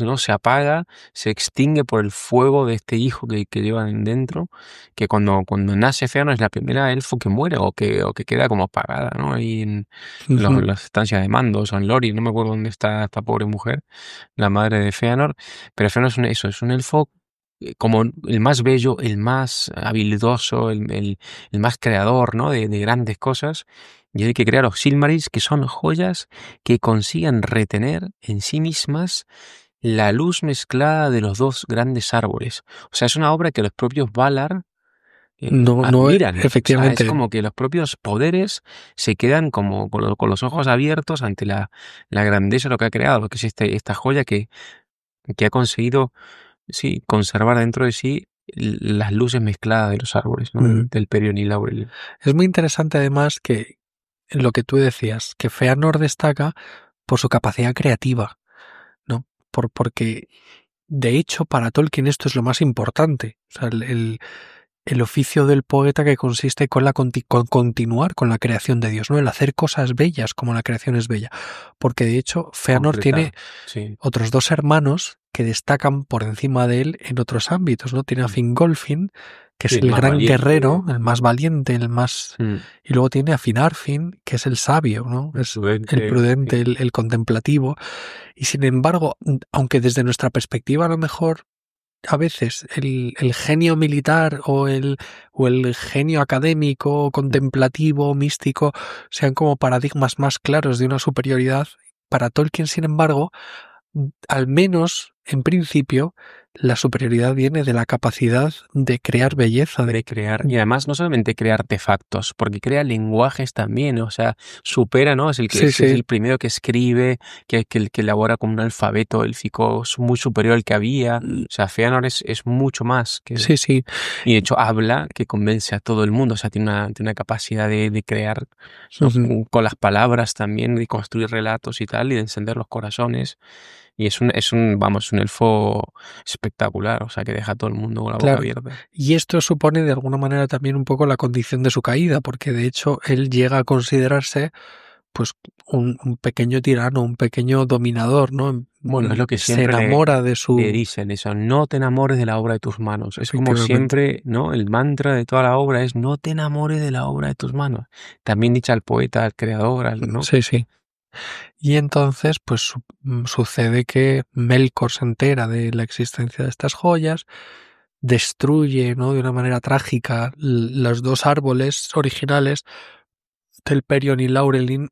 S2: ¿no? Se apaga, se extingue por el fuego de este hijo que llevan dentro, que cuando nace Fëanor es la primera elfo que muere o que queda como apagada, ¿no? Ahí en las estancias de Mandos o en Lori, no me acuerdo dónde está esta pobre mujer, la madre de Fëanor, pero Fëanor es un elfo como el más bello, el más habilidoso, el más creador, ¿no? de grandes cosas. Y hay que crear los Silmarils, que son joyas que consigan retener en sí mismas la luz mezclada de los dos grandes árboles. O sea, es una obra que los propios Valar
S1: No,
S2: admiran. O sea, es
S1: efectivamente.
S2: como que los propios poderes se quedan como con los ojos abiertos ante la grandeza de lo que ha creado, que es esta joya que ha conseguido, sí, conservar dentro de sí las luces mezcladas de los árboles, ¿no? Del Pelion y Laurel.
S1: Es muy interesante además que lo que tú decías, que Fëanor destaca por su capacidad creativa, ¿no? Porque, de hecho, para Tolkien esto es lo más importante. O sea, el oficio del poeta que consiste con continuar con la creación de Dios, ¿no? El hacer cosas bellas como la creación es bella. Porque, de hecho, Fëanor tiene otros dos hermanos que destacan por encima de él en otros ámbitos, ¿no? Tiene a Fingolfin, que es el gran valiente, guerrero, el más valiente, el más... Y luego tiene a Finarfin, que es el sabio, ¿no? Es el prudente, el contemplativo. Y sin embargo, aunque desde nuestra perspectiva a lo mejor a veces el genio militar o el genio académico, contemplativo, místico, sean como paradigmas más claros de una superioridad, para Tolkien, sin embargo, al menos en principio, la superioridad viene de la capacidad de crear belleza.
S2: De crear, y además no solamente crea artefactos, porque crea lenguajes también, o sea, supera, ¿no? Es el que es el primero que escribe, que elabora como un alfabeto élfico muy superior al que había. O sea, Fëanor es mucho más que...
S1: Sí.
S2: Y de hecho habla que convence a todo el mundo, o sea, tiene una capacidad de crear, ¿no? Con las palabras también, de construir relatos y tal, y de encender los corazones. Y es un elfo espectacular, o sea, que deja a todo el mundo con la boca abierta.
S1: Y esto supone de alguna manera también un poco la condición de su caída, porque de hecho él llega a considerarse pues un pequeño tirano, un pequeño dominador, ¿no?
S2: Bueno, es lo que siempre
S1: se enamora de su...
S2: le dicen eso, no te enamores de la obra de tus manos. Es como siempre, ¿no? El mantra de toda la obra es no te enamores de la obra de tus manos. También dicha al poeta, al creador, ¿no?
S1: Sí. Y entonces, pues sucede que Melkor se entera de la existencia de estas joyas, destruye, ¿no? De una manera trágica los dos árboles originales, Telperion y Laurelin,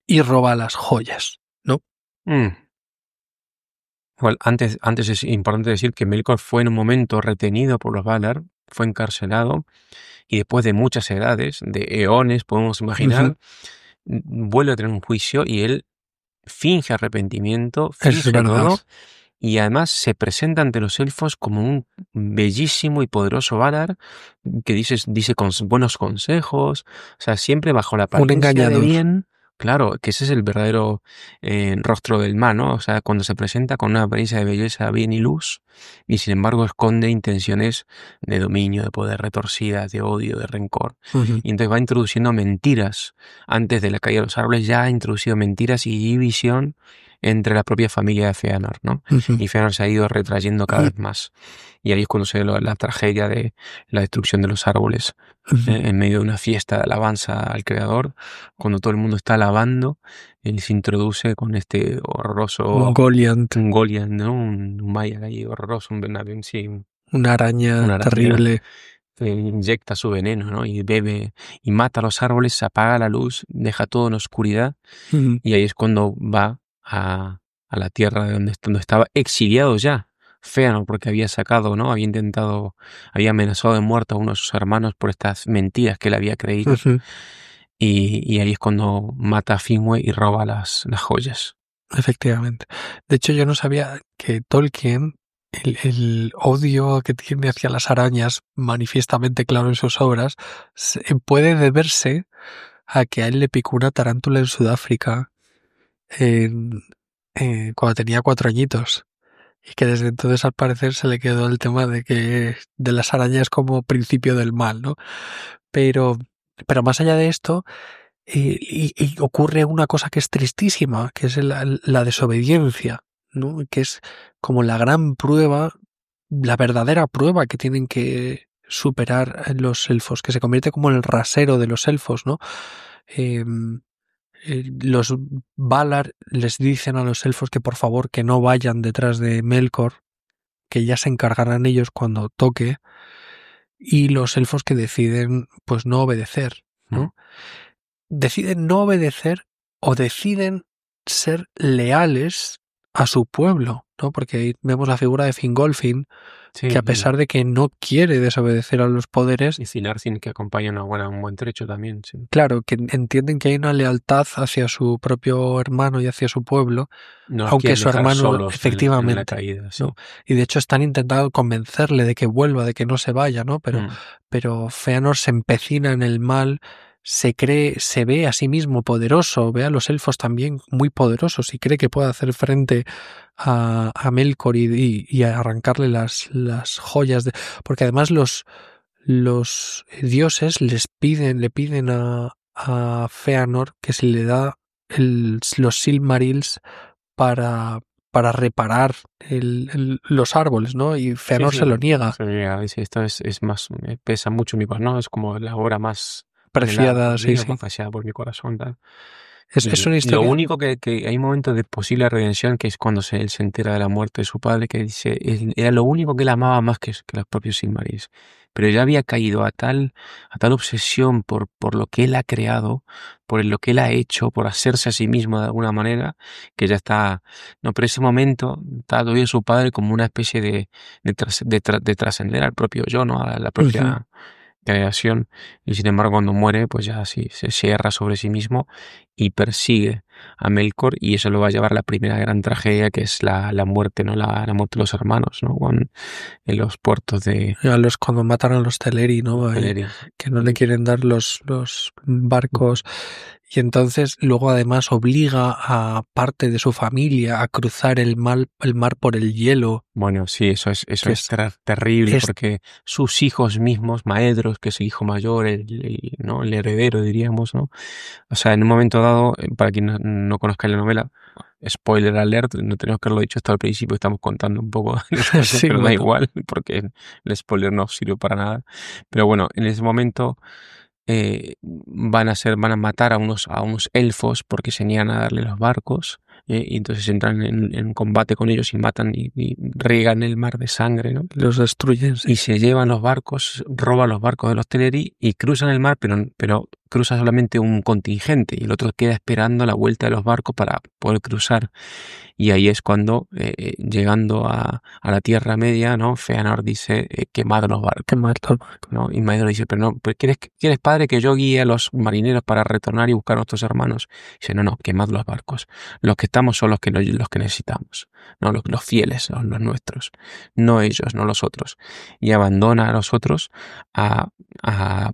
S1: y roba las joyas, ¿no?
S2: Bueno, antes es importante decir que Melkor fue en un momento retenido por los Valar, fue encarcelado, y después de muchas edades, de eones, podemos imaginar, vuelve a tener un juicio y él finge arrepentimiento, finge todo, y además se presenta ante los elfos como un bellísimo y poderoso Valar que dice buenos consejos, o sea, siempre bajo la apariencia de bien. Claro, que ese es el verdadero rostro del mal, ¿no? O sea, cuando se presenta con una apariencia de belleza, bien y luz, y sin embargo esconde intenciones de dominio, de poder retorcidas, de odio, de rencor. Y entonces va introduciendo mentiras. Antes de la caída de los árboles ya ha introducido mentiras y división entre la propia familia de Fëanor, ¿no? Y Fëanor se ha ido retrayendo cada vez más. Y ahí es cuando se ve la tragedia de la destrucción de los árboles. En medio de una fiesta de alabanza al creador, cuando todo el mundo está alabando, él se introduce con este horroroso... Un Goliath, ¿no? Un maya ahí horroroso,
S1: una araña terrible.
S2: Inyecta su veneno, ¿no? Y bebe y mata a los árboles, se apaga la luz, deja todo en oscuridad. Y ahí es cuando va a la tierra de donde estaba exiliado ya Fëanor, porque había sacado, ¿no? Había amenazado de muerte a uno de sus hermanos por estas mentiras que él había creído. Y ahí es cuando mata a Finwë y roba las joyas.
S1: Efectivamente. De hecho, yo no sabía que Tolkien, el odio que tiene hacia las arañas, manifiestamente claro en sus obras, puede deberse a que a él le picó una tarántula en Sudáfrica cuando tenía 4 añitos. y que desde entonces al parecer se le quedó el tema de las arañas como principio del mal, ¿no? Pero, pero más allá de esto, y ocurre una cosa que es tristísima, que es la desobediencia, ¿no? Que es como la gran prueba, la verdadera prueba que tienen que superar los elfos, que se convierte como en el rasero de los elfos, ¿no? Los Valar les dicen a los elfos que por favor que no vayan detrás de Melkor, que ya se encargarán ellos cuando toque, y los elfos que deciden pues no obedecer, ¿no? Deciden no obedecer o deciden ser leales a su pueblo, ¿no? Porque ahí vemos la figura de Fingolfin,
S2: Sí,
S1: que a pesar de que no quiere desobedecer a los poderes,
S2: y Sinarsin que acompaña un buen trecho también, sí.
S1: claro, que entienden que hay una lealtad hacia su propio hermano y hacia su pueblo,
S2: No los
S1: aunque
S2: quieren
S1: su
S2: dejar
S1: hermano,
S2: solos en la
S1: efectivamente,
S2: caída, sí.
S1: ¿no? Y de hecho están intentando convencerle de que vuelva, de que no se vaya, ¿no?
S2: Mm.
S1: Pero Feanor se empecina en el mal, se cree, se ve a sí mismo poderoso, ve a los elfos también muy poderosos y cree que puede hacer frente a Melkor y a arrancarle las joyas de, porque además los dioses le piden a Feanor que se le da los Silmarils para, para reparar los árboles, ¿no? Y
S2: Sí,
S1: Feanor se
S2: sí.
S1: lo niega.
S2: Se llega, dice, esto es más, pesa mucho mi corazón, ¿no? Es como la obra más anhelada
S1: Preciada,
S2: por
S1: sí,
S2: mí, o
S1: sí.
S2: más preciada por mi corazón, tal.
S1: Es
S2: Y
S1: una
S2: lo
S1: historia.
S2: único que hay un momento de posible redención, que es cuando él se entera de la muerte de su padre, que dice, era lo único que él amaba más que los propios Silmarils. Pero ya había caído a tal obsesión por lo que él ha creado, por lo que él ha hecho, por hacerse a sí mismo de alguna manera, que ya está, no, pero ese momento está todavía su padre como una especie de trascender al propio yo, ¿no? A la
S1: Ujú.
S2: propia creación, y sin embargo cuando muere pues ya sí se cierra sobre sí mismo y persigue a Melkor, y eso lo va a llevar a la primera gran tragedia, que es la muerte, ¿no? La muerte de los hermanos, ¿no? En los puertos de
S1: Cuando matan a los Teleri, ¿no? Ahí,
S2: Teleri.
S1: que no le quieren dar los barcos. Y entonces luego además obliga a parte de su familia a cruzar el mar por el hielo,
S2: Bueno, sí, eso
S1: que
S2: es terrible,
S1: es
S2: porque sus hijos mismos, Maedhros, que es el hijo mayor, ¿no? El heredero, diríamos, ¿no? O sea, en un momento dado, para quien no conozca la novela, spoiler alert, no tenemos que haberlo dicho hasta el principio, estamos contando un poco la situación,
S1: sí,
S2: pero da
S1: bueno,
S2: igual, porque el spoiler no sirve para nada. Pero bueno, en ese momento van a matar a unos elfos porque se niegan a darle los barcos, y entonces entran en combate con ellos y matan y riegan el mar de sangre, ¿no?
S1: los destruyen, sí.
S2: Y se llevan los barcos, roban los barcos de los Teleri y cruzan el mar, pero cruza solamente un contingente y el otro queda esperando la vuelta de los barcos para poder cruzar. Y ahí es cuando, llegando a la Tierra Media, ¿no? Feanor dice, quemad los barcos.
S1: Qué mal todo.
S2: ¿No? Y Maedhros dice, pero no, ¿quieres, padre, que yo guíe a los marineros para retornar y buscar a nuestros hermanos? Dice, no, quemad los barcos. Los que estamos son los que necesitamos, ¿no? Los fieles, los nuestros, no ellos, no los otros. Y abandona a los otros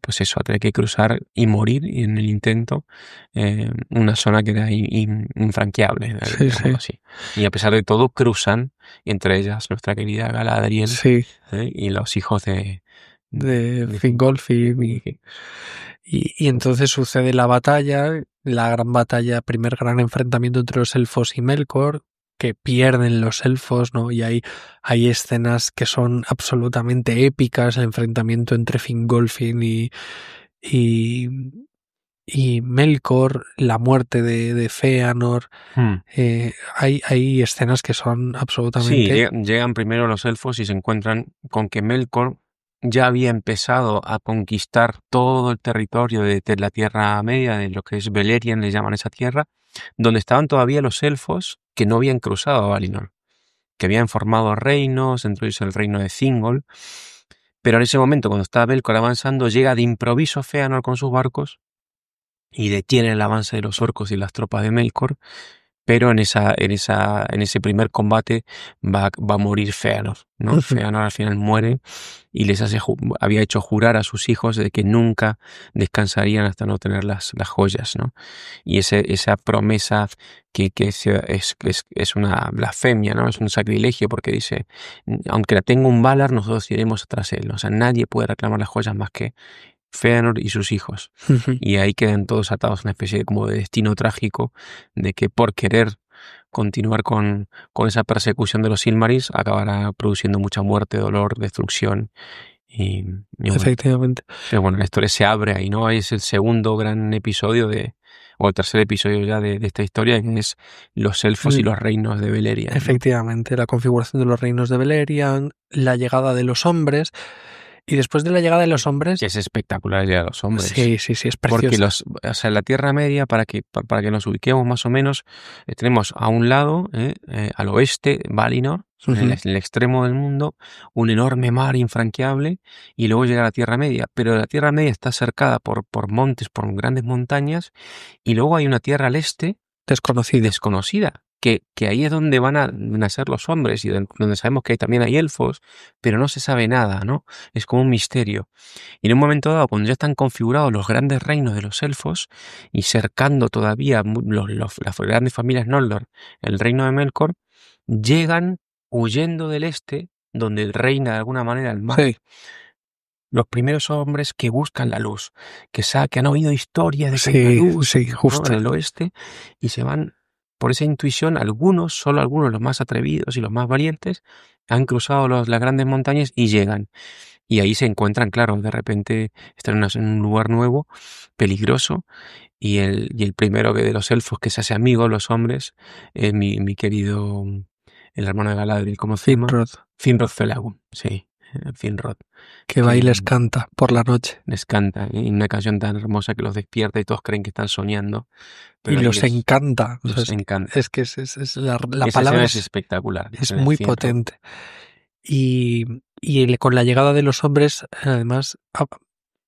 S2: pues eso, a tener que cruzar y morir en el intento, una zona que era infranqueable,
S1: Sí, sí.
S2: digámoslo así. Y a pesar de todo, cruzan, entre ellas nuestra querida Galadriel,
S1: Sí,
S2: y los hijos
S1: de
S2: de
S1: Fingolfin.
S2: Fingolfin.
S1: Y entonces sucede la batalla, la gran batalla, primer gran enfrentamiento entre los elfos y Melkor, que pierden los elfos, ¿no? Y hay escenas que son absolutamente épicas, el enfrentamiento entre Fingolfin y, y Melkor, la muerte de Feanor.
S2: Hmm.
S1: Hay escenas que son
S2: Sí,
S1: absolutamente...
S2: llegan primero los elfos y se encuentran con que Melkor ya había empezado a conquistar todo el territorio de la Tierra Media, de lo que es Beleriand, le llaman esa tierra, donde estaban todavía los elfos que no habían cruzado a Valinor, que habían formado reinos, entre ellos el reino de Thingol. Pero en ese momento, cuando está Melkor avanzando, llega de improviso Feanor con sus barcos y detiene el avance de los orcos y las tropas de Melkor, pero en ese primer combate va a morir Fëanor, ¿no? Fëanor al final muere y había hecho jurar a sus hijos de que nunca descansarían hasta no tener las joyas, ¿no? Y esa promesa que es una blasfemia, ¿no? Es un sacrilegio porque dice, aunque la tenga un Valar, nosotros iremos tras él. O sea, nadie puede reclamar las joyas más que Fëanor y sus hijos. Y ahí quedan todos atados a una especie de como de destino trágico de que por querer continuar con esa persecución de los Silmarils acabará produciendo mucha muerte, dolor, destrucción. Y bueno,
S1: Efectivamente.
S2: pero bueno, la historia se abre ahí, ¿no? Es el segundo gran episodio o el tercer episodio ya de esta historia, que es los elfos y los reinos de Beleriand, ¿no?
S1: Efectivamente, la configuración de los reinos de Beleriand, la llegada de los hombres, y después de la llegada de los hombres...
S2: Que es espectacular ya los hombres.
S1: Sí, es precioso.
S2: Porque la Tierra Media, para que nos ubiquemos más o menos, tenemos a un lado, al oeste, Valinor, en el extremo del mundo, un enorme mar infranqueable, y luego llega la Tierra Media. Pero la Tierra Media está cercada por montes, por grandes montañas, y luego hay una tierra al este desconocida. Que ahí es donde van a nacer los hombres y donde sabemos que también hay elfos, pero no se sabe nada, ¿no? Es como un misterio. Y en un momento dado, cuando ya están configurados los grandes reinos de los elfos y cercando todavía las grandes familias Noldor, el reino de Melkor, llegan huyendo del este, donde reina de alguna manera el mal.
S1: Sí.
S2: Los primeros hombres que buscan la luz, que han oído historias de que hay una luz,
S1: justo.
S2: ¿no? En el oeste, y se van por esa intuición. Solo algunos, los más atrevidos y los más valientes, han cruzado las grandes montañas y llegan. Y ahí se encuentran, claro, de repente están en un lugar nuevo, peligroso, y el primero de los elfos que se hace amigo de los hombres es mi querido, el hermano de Galadriel, ¿cómo se llama? Finrod Felagund, sí, Finrod.
S1: Que va y les canta por la noche.
S2: Les canta, y una canción tan hermosa que los despierta y todos creen que están soñando.
S1: Pero y los encanta.
S2: Los encanta.
S1: Es que la
S2: Esa
S1: palabra
S2: es espectacular.
S1: Es muy potente. Y con la llegada de los hombres, además,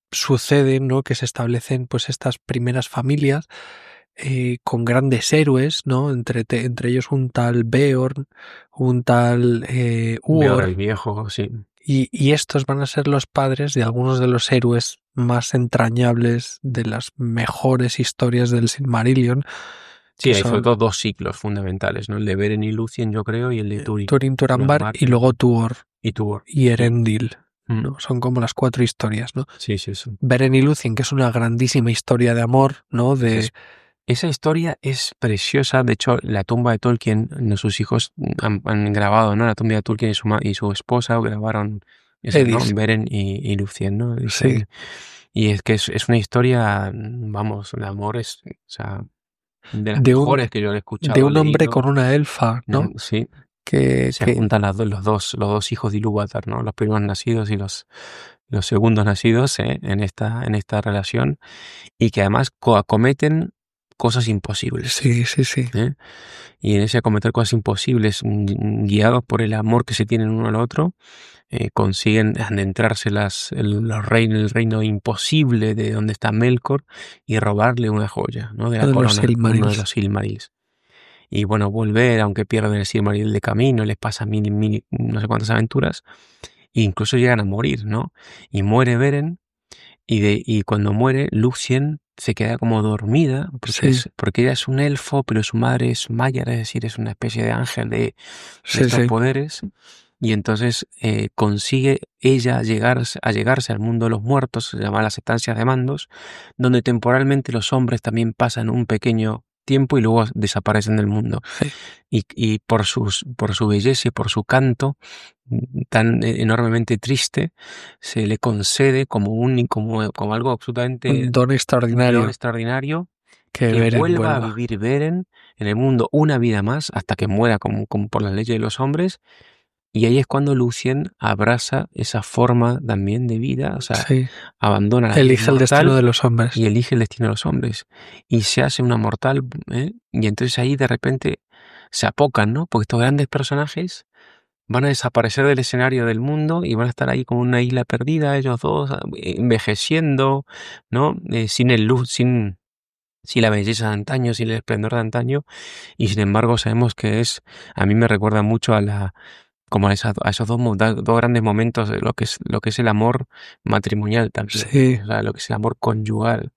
S1: sucede, ¿no?, que se establecen pues estas primeras familias con grandes héroes, ¿no? Entre ellos un tal Beorn, un tal
S2: Beorn el viejo, sí.
S1: Y estos van a ser los padres de algunos de los héroes más entrañables de las mejores historias del Silmarillion.
S2: Sí, hay sobre todo dos ciclos fundamentales, ¿no? El de Beren y Lúthien, yo creo, y el de
S1: Turambar y luego Tuor. Y Erendil.
S2: Sí.
S1: ¿no? Son como las 4 historias, ¿no?
S2: Sí.
S1: Beren y Lúthien, que es una grandísima historia de amor, ¿no?
S2: Esa historia es preciosa. De hecho, la tumba de Tolkien, sus hijos han grabado, ¿no? La tumba de Tolkien y su esposa grabaron eso, ¿no? Beren y Lúthien, ¿no?
S1: Sí.
S2: Y es que es una historia, vamos, de amor, o sea, de las mejores que yo he escuchado.
S1: De un hombre con una elfa, ¿no?
S2: Sí.
S1: Que
S2: se juntan los dos hijos de Ilúvatar, ¿no? Los primeros nacidos y los segundos nacidos en esta relación, y que además acometen cosas imposibles.
S1: Sí.
S2: Y en ese acometer cosas imposibles, guiados por el amor que se tienen uno al otro, consiguen adentrarse el reino imposible de donde está Melkor y robarle una joya, ¿no? De la corona, uno de los Silmarils. Y bueno, volver, aunque pierden el Silmaril de camino, les pasa no sé cuántas aventuras, e incluso llegan a morir, ¿no? Y muere Beren, y cuando muere, Lúthien se queda como dormida, porque ella es un elfo, pero su madre es Maiar, es decir, es una especie de ángel de estos poderes, y entonces consigue ella llegarse al mundo de los muertos, se llama las estancias de Mandos, donde temporalmente los hombres también pasan un pequeño tiempo y luego desaparecen del mundo. Y por su belleza y por su canto tan enormemente triste, se le concede como algo absolutamente
S1: un don extraordinario
S2: que vuelva a vivir Beren en el mundo una vida más hasta que muera como por las leyes de los hombres. Y ahí es cuando Lúthien abraza esa forma también de vida, o sea, abandona
S1: elige el destino de los hombres.
S2: Y elige el destino de los hombres. Y se hace una mortal, y entonces ahí de repente se apocan, ¿no? Porque estos grandes personajes van a desaparecer del escenario del mundo y van a estar ahí como una isla perdida, ellos dos, envejeciendo, ¿no? Sin sin la belleza de antaño, sin el esplendor de antaño, y sin embargo sabemos que a mí me recuerda mucho como a esos dos grandes momentos de lo que es el amor matrimonial también,
S1: Sí,
S2: o sea, lo que es el amor conyugal,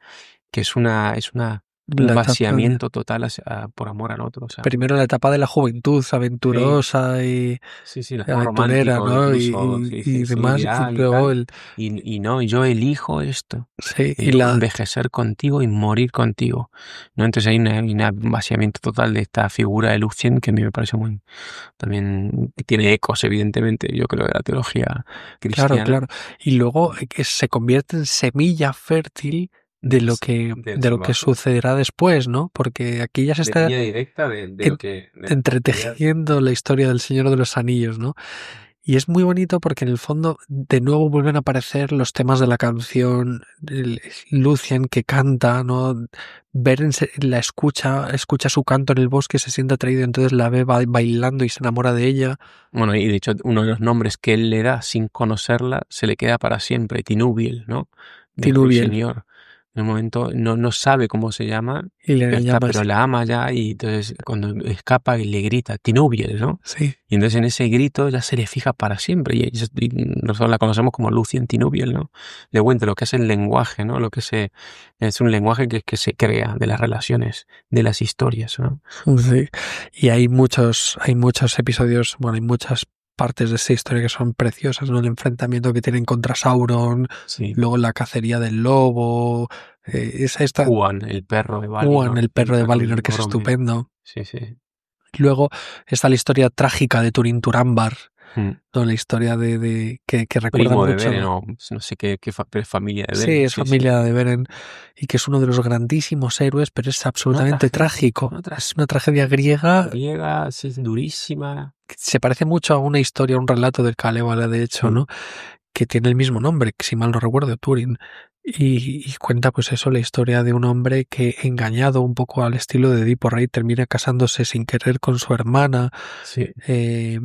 S2: que es un
S1: la etapa de,
S2: vaciamiento total por amor al otro, o sea,
S1: primero la etapa de la juventud
S2: sí,
S1: aventurosa y
S2: sí, sí, el amor
S1: aventurera,
S2: romántico,
S1: ¿no?
S2: incluso, sí,
S1: Y
S2: sí, sí,
S1: demás, y
S2: ideal y
S1: luego
S2: tal, y no, y yo elijo esto.
S1: sí, y
S2: Elijo envejecer contigo y morir contigo, ¿no? Entonces hay un vaciamiento total de esta figura de Lucien que a mí me parece muy, también tiene ecos, evidentemente, yo creo, de la teología
S1: claro,
S2: cristiana.
S1: claro. Y luego que se convierte en semilla fértil
S2: Del
S1: de lo que
S2: salvaje,
S1: sucederá después, ¿no? Porque aquí ya se
S2: de
S1: está
S2: línea directa de lo
S1: en-
S2: que, de la posteridad.
S1: entretejiendo la historia del Señor de los Anillos, ¿no? Y es muy bonito porque en el fondo de nuevo vuelven a aparecer los temas de la canción, Lucien que canta, ¿no? Beren la escucha su canto en el bosque, se siente atraído, entonces la ve bailando y se enamora de ella.
S2: Bueno, y de hecho uno de los nombres que él le da sin conocerla se le queda para siempre, Tinubiel, ¿no? Viejo y
S1: Tinubiel,
S2: señor. En un momento no sabe cómo se llama,
S1: y le llama
S2: pero
S1: así.
S2: la ama ya y entonces cuando escapa le grita Tinubiel, ¿no?
S1: Sí,
S2: Y entonces en ese grito ya se le fija para siempre y nosotros la conocemos como Lucien Tinubiel, ¿no? De vuelta, lo que es el lenguaje, ¿no? Es un lenguaje que se crea de las relaciones, de las historias, ¿no?
S1: sí. Y hay muchos episodios, bueno, hay muchas partes de esta historia que son preciosas, ¿no? El enfrentamiento que tienen contra Sauron,
S2: Sí.
S1: luego la cacería del lobo, esta
S2: Juan, el perro de
S1: Juan,
S2: Valinor,
S1: el
S2: el
S1: perro de
S2: perro
S1: Valinor,
S2: del
S1: que es
S2: Boromir.
S1: estupendo.
S2: Sí, sí.
S1: Luego está la historia trágica de Turin Turambar,
S2: Mm.
S1: ¿no? La historia que recuerda
S2: Primo de Beren,
S1: mucho.
S2: o no sé pero es familia de
S1: Sí,
S2: Beren,
S1: es
S2: sí, sí.
S1: familia de Beren y que es uno de los grandísimos héroes, pero es absolutamente trágico.
S2: Una
S1: Es
S2: tragedia
S1: una tragedia griega
S2: griega, sí, durísima.
S1: que se parece mucho a una historia, a un relato del Kalevala, de hecho,
S2: Mm.
S1: ¿no? Que tiene el mismo nombre, que si mal no recuerdo, Turin. Y cuenta pues eso, la historia de un hombre que, engañado un poco al estilo de Edipo Rey, termina casándose sin querer con su hermana,
S2: Sí,
S1: eh,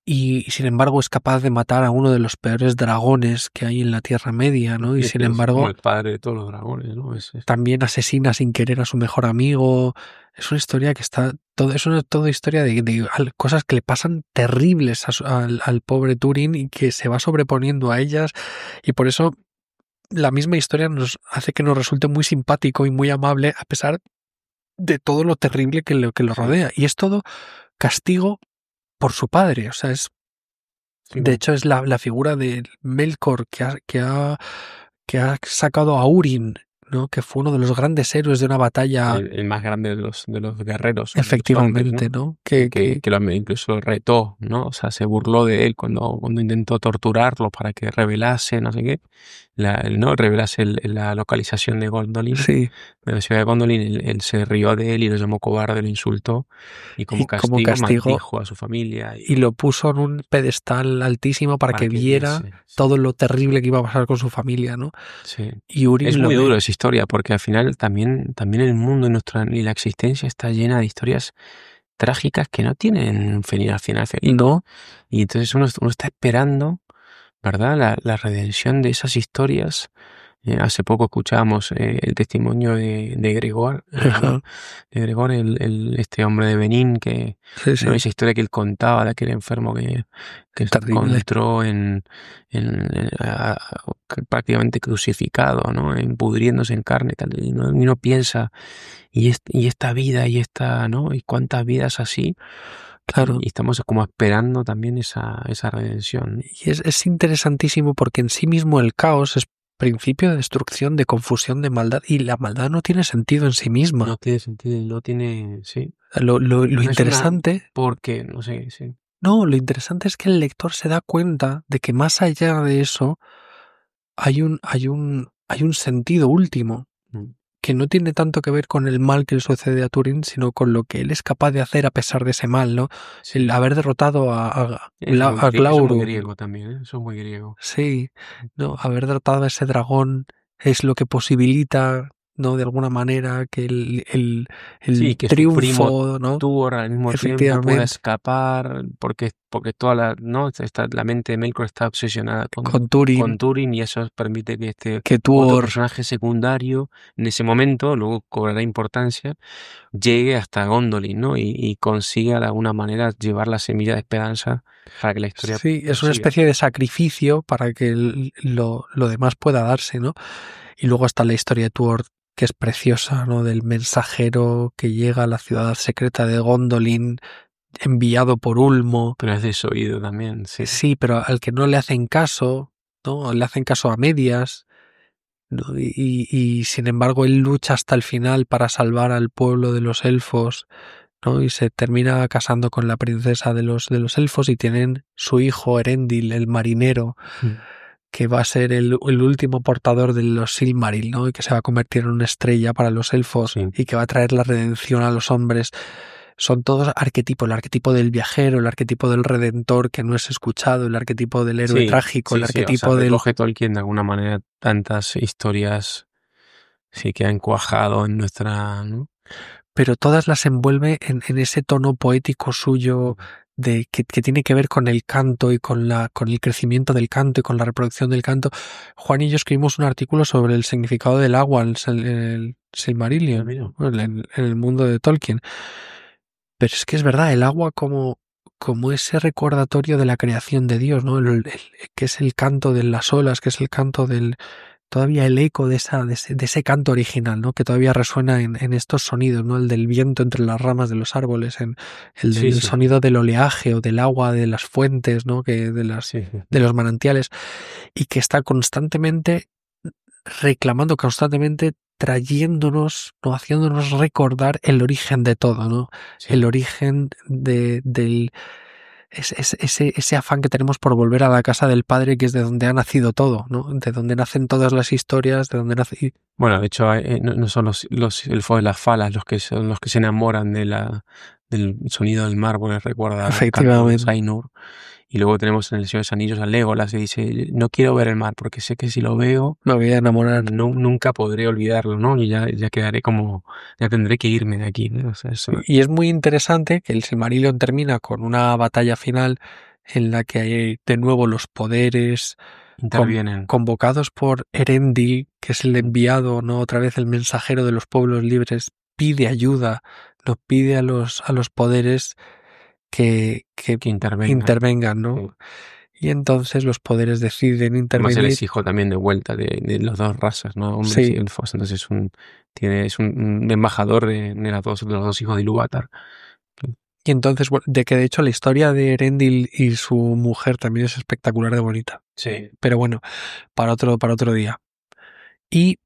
S1: y sin embargo es capaz de matar a uno de los peores dragones que hay en la Tierra Media, ¿no? Y
S2: es
S1: sin
S2: que es como
S1: embargo
S2: el padre de todos los dragones, ¿no?
S1: también asesina sin querer a su mejor amigo. Es una historia que está es una toda historia de cosas que le pasan terribles al pobre Turing y que se va sobreponiendo a ellas, y por eso la misma historia nos hace que nos resulte muy simpático y muy amable a pesar de todo lo terrible que lo
S2: Sí,
S1: rodea. Y es todo castigo por su padre. O sea,
S2: sí,
S1: de hecho es la figura de Melkor que ha sacado a Urin, ¿no? Que fue uno de los grandes héroes de una batalla,
S2: el más grande de los guerreros o de los hombres,
S1: efectivamente,
S2: ¿no?
S1: ¿no?
S2: Que incluso retó, ¿no? O sea, se burló de él cuando intentó torturarlo para que revelase, no sé qué, ¿no? Revelase la localización de Gondolin,
S1: Sí,
S2: de la ciudad de Gondolin. Él se rió de él y lo llamó cobarde, lo insultó y
S1: y
S2: como
S1: como
S2: castigo
S1: castigo,
S2: maldijo a su familia
S1: y lo puso en un pedestal altísimo para
S2: para
S1: que
S2: que
S1: viera
S2: viese. Sí,
S1: todo lo terrible que iba a pasar con su familia, ¿no?
S2: sí.
S1: Y
S2: Es
S1: Urin lo
S2: muy duro
S1: ve.
S2: esa historia porque al final también el mundo y la existencia está llena de historias trágicas que no tienen un final feliz.
S1: No,
S2: Y entonces uno está esperando, ¿verdad? La redención de esas historias. Hace poco escuchábamos el testimonio de Gregor, ¿no? De Gregor, este hombre de Benín,
S1: sí,
S2: ¿no?
S1: sí,
S2: Esa historia que él contaba de aquel enfermo que se
S1: terrible.
S2: encontró prácticamente crucificado, ¿no? Pudriéndose en carne, tal, y uno piensa, y esta vida, ¿no? Y cuántas vidas así,
S1: Claro.
S2: y estamos como esperando también esa redención.
S1: Y es interesantísimo porque en sí mismo el caos es principio de destrucción, de confusión, de maldad, y la maldad no tiene sentido en sí
S2: No
S1: misma.
S2: tiene sentido, no tiene, sí.
S1: Lo
S2: No es una
S1: interesante,
S2: porque, no sé, sí.
S1: no, lo interesante es que el lector se da cuenta de que más allá de eso hay un sentido último
S2: Mm.
S1: que no tiene tanto que ver con el mal que le sucede a Turing, sino con lo que él es capaz de hacer a pesar de ese mal, ¿no? El
S2: Sí.
S1: haber derrotado a
S2: Eso es muy
S1: Glaurung.
S2: griego también, ¿eh? Eso es muy griego.
S1: Sí, no, haber derrotado a ese dragón es lo que posibilita ¿no? De alguna manera, que el
S2: Sí, que su primo
S1: triunfo, ¿no?
S2: Tuor al mismo tiempo pueda
S1: Efectivamente,
S2: escapar, porque toda ¿no? La mente de Melkor está obsesionada
S1: con Túrin,
S2: con Túrin, y eso permite que este
S1: que
S2: otro
S1: Tuor,
S2: personaje secundario, en ese momento, luego cobrará importancia, llegue hasta Gondolin, ¿no? Y consiga de alguna manera llevar la semilla de esperanza para que la historia
S1: sí, es una
S2: prosiga.
S1: especie de sacrificio para que lo demás pueda darse, ¿no? Y luego está la historia de Tuor, que es preciosa, ¿no? Del mensajero que llega a la ciudad secreta de Gondolin, enviado por Ulmo.
S2: Pero es desoído también, sí.
S1: Sí, pero al que no le hacen caso, ¿no? Le hacen caso a medias, ¿no? Y sin embargo él lucha hasta el final para salvar al pueblo de los elfos, ¿no? Y se termina casando con la princesa de los elfos y tienen su hijo Erendil, el marinero, que va a ser el último portador de los Silmaril, ¿no? Y que se va a convertir en una estrella para los elfos
S2: Sí.
S1: y que va a traer la redención a los hombres. Son todos arquetipos, el arquetipo del viajero, el arquetipo del redentor que no es escuchado, el arquetipo del héroe trágico, el
S2: Sí, o sea,
S1: arquetipo del...
S2: recoge Tolkien de alguna manera tantas historias, sí, que han cuajado en nuestra, ¿no?
S1: Pero todas las envuelve en ese tono poético suyo de que tiene que ver con el canto y con el crecimiento del canto y con la reproducción del canto. Juan y yo escribimos un artículo sobre el significado del agua en el Silmarillion, en el mundo de Tolkien. Pero es que es verdad, el agua como ese recordatorio de la creación de Dios, ¿no? Que es el canto de las olas, que es el canto del... Todavía el eco de ese canto original, ¿no? Que todavía resuena en estos sonidos, ¿no? El del viento entre las ramas de los árboles, el del sonido del oleaje o del agua de las fuentes, ¿no? De los manantiales, y que está constantemente reclamando, constantemente trayéndonos, ¿no? Haciéndonos recordar el origen de todo, ¿no?
S2: Sí.
S1: El origen ese afán que tenemos por volver a la casa del padre, que es de donde ha nacido todo, ¿no? De donde nacen todas las historias, de donde nace...
S2: Bueno, de hecho, no son los elfos de las falas los que son los que se enamoran del sonido del mar, porque recuerda al canto de
S1: Efectivamente.
S2: Ainur. Y luego tenemos en el Señor de los Anillos a Legolas y dice, no quiero ver el mar, porque sé que si lo veo,
S1: Me voy a enamorar.
S2: nunca podré olvidarlo, ¿no? Y ya quedaré ya tendré que irme de aquí, ¿no? O sea,
S1: Y es muy interesante que el Silmarillion termina con una batalla final en la que hay de nuevo los poderes
S2: intervienen.
S1: convocados por Erendil, que es el enviado, ¿no? Otra vez el mensajero de los pueblos libres, pide ayuda, nos pide a los poderes que intervengan, ¿no?
S2: Sí.
S1: Y entonces los poderes deciden intervenir.
S2: Además, él es hijo también de vuelta de las dos razas, ¿no? Hombres y elfos. Entonces es un embajador de los dos hijos de Ilúvatar.
S1: Y entonces, de que de hecho la historia de Erendil y su mujer también es espectacular de bonita.
S2: Sí.
S1: Pero bueno, para otro día. Y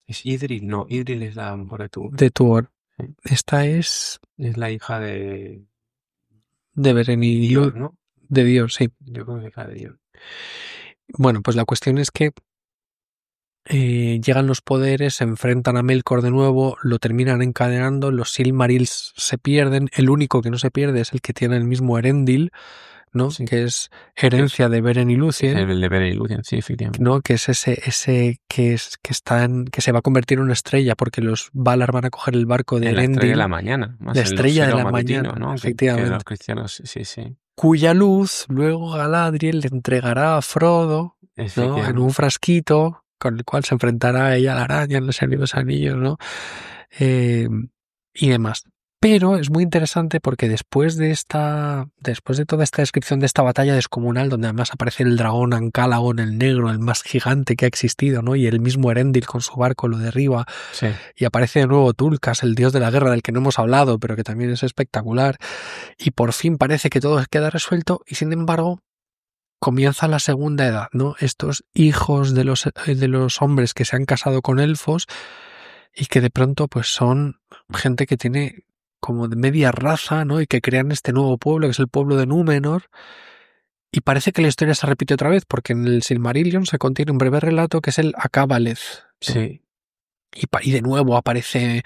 S2: ¿Es Idril? No, Idril es la mujer de Tuor.
S1: de Tuor.
S2: Sí.
S1: Esta es
S2: Es la hija de
S1: Berenil,
S2: Dios, ¿no?
S1: de Dios, sí.
S2: Yo creo que es hija de Dios.
S1: Bueno, pues la cuestión es que llegan los poderes, se enfrentan a Melkor de nuevo, lo terminan encadenando, los Silmarils se pierden, el único que no se pierde es el que tiene el mismo Erendil, ¿no?
S2: Sí.
S1: Que es herencia de Beren y Lúthien.
S2: Es el de Beren y Lúthien, sí, efectivamente.
S1: ¿No? Que es ese que se va a convertir en una estrella porque los Valar van a coger el barco de
S2: En la
S1: Erendil.
S2: estrella de la mañana. Más
S1: La
S2: el
S1: estrella de
S2: lucero
S1: la
S2: matutino,
S1: mañana,
S2: ¿no?
S1: efectivamente.
S2: Que los cristianos, sí.
S1: Cuya luz luego Galadriel le entregará a Frodo, ¿no? En un frasquito con el cual se enfrentará a ella a la araña en los Señor de los Anillos, ¿no? Y demás. Pero es muy interesante porque después de toda esta descripción de esta batalla descomunal, donde además aparece el dragón Ancalagon, el negro, el más gigante que ha existido, ¿no? Y el mismo Erendil con su barco lo derriba.
S2: Sí.
S1: Y aparece de nuevo Tulkas, el dios de la guerra del que no hemos hablado, pero que también es espectacular. Y por fin parece que todo queda resuelto y sin embargo comienza la segunda edad, ¿no? Estos hijos de los hombres que se han casado con elfos y que de pronto pues son gente que tiene como de media raza, ¿no? Y que crean este nuevo pueblo, que es el pueblo de Númenor. Y parece que la historia se repite otra vez, porque en el Silmarillion se contiene un breve relato que es el Acabaleth, ¿no?
S2: Sí.
S1: Y de nuevo aparece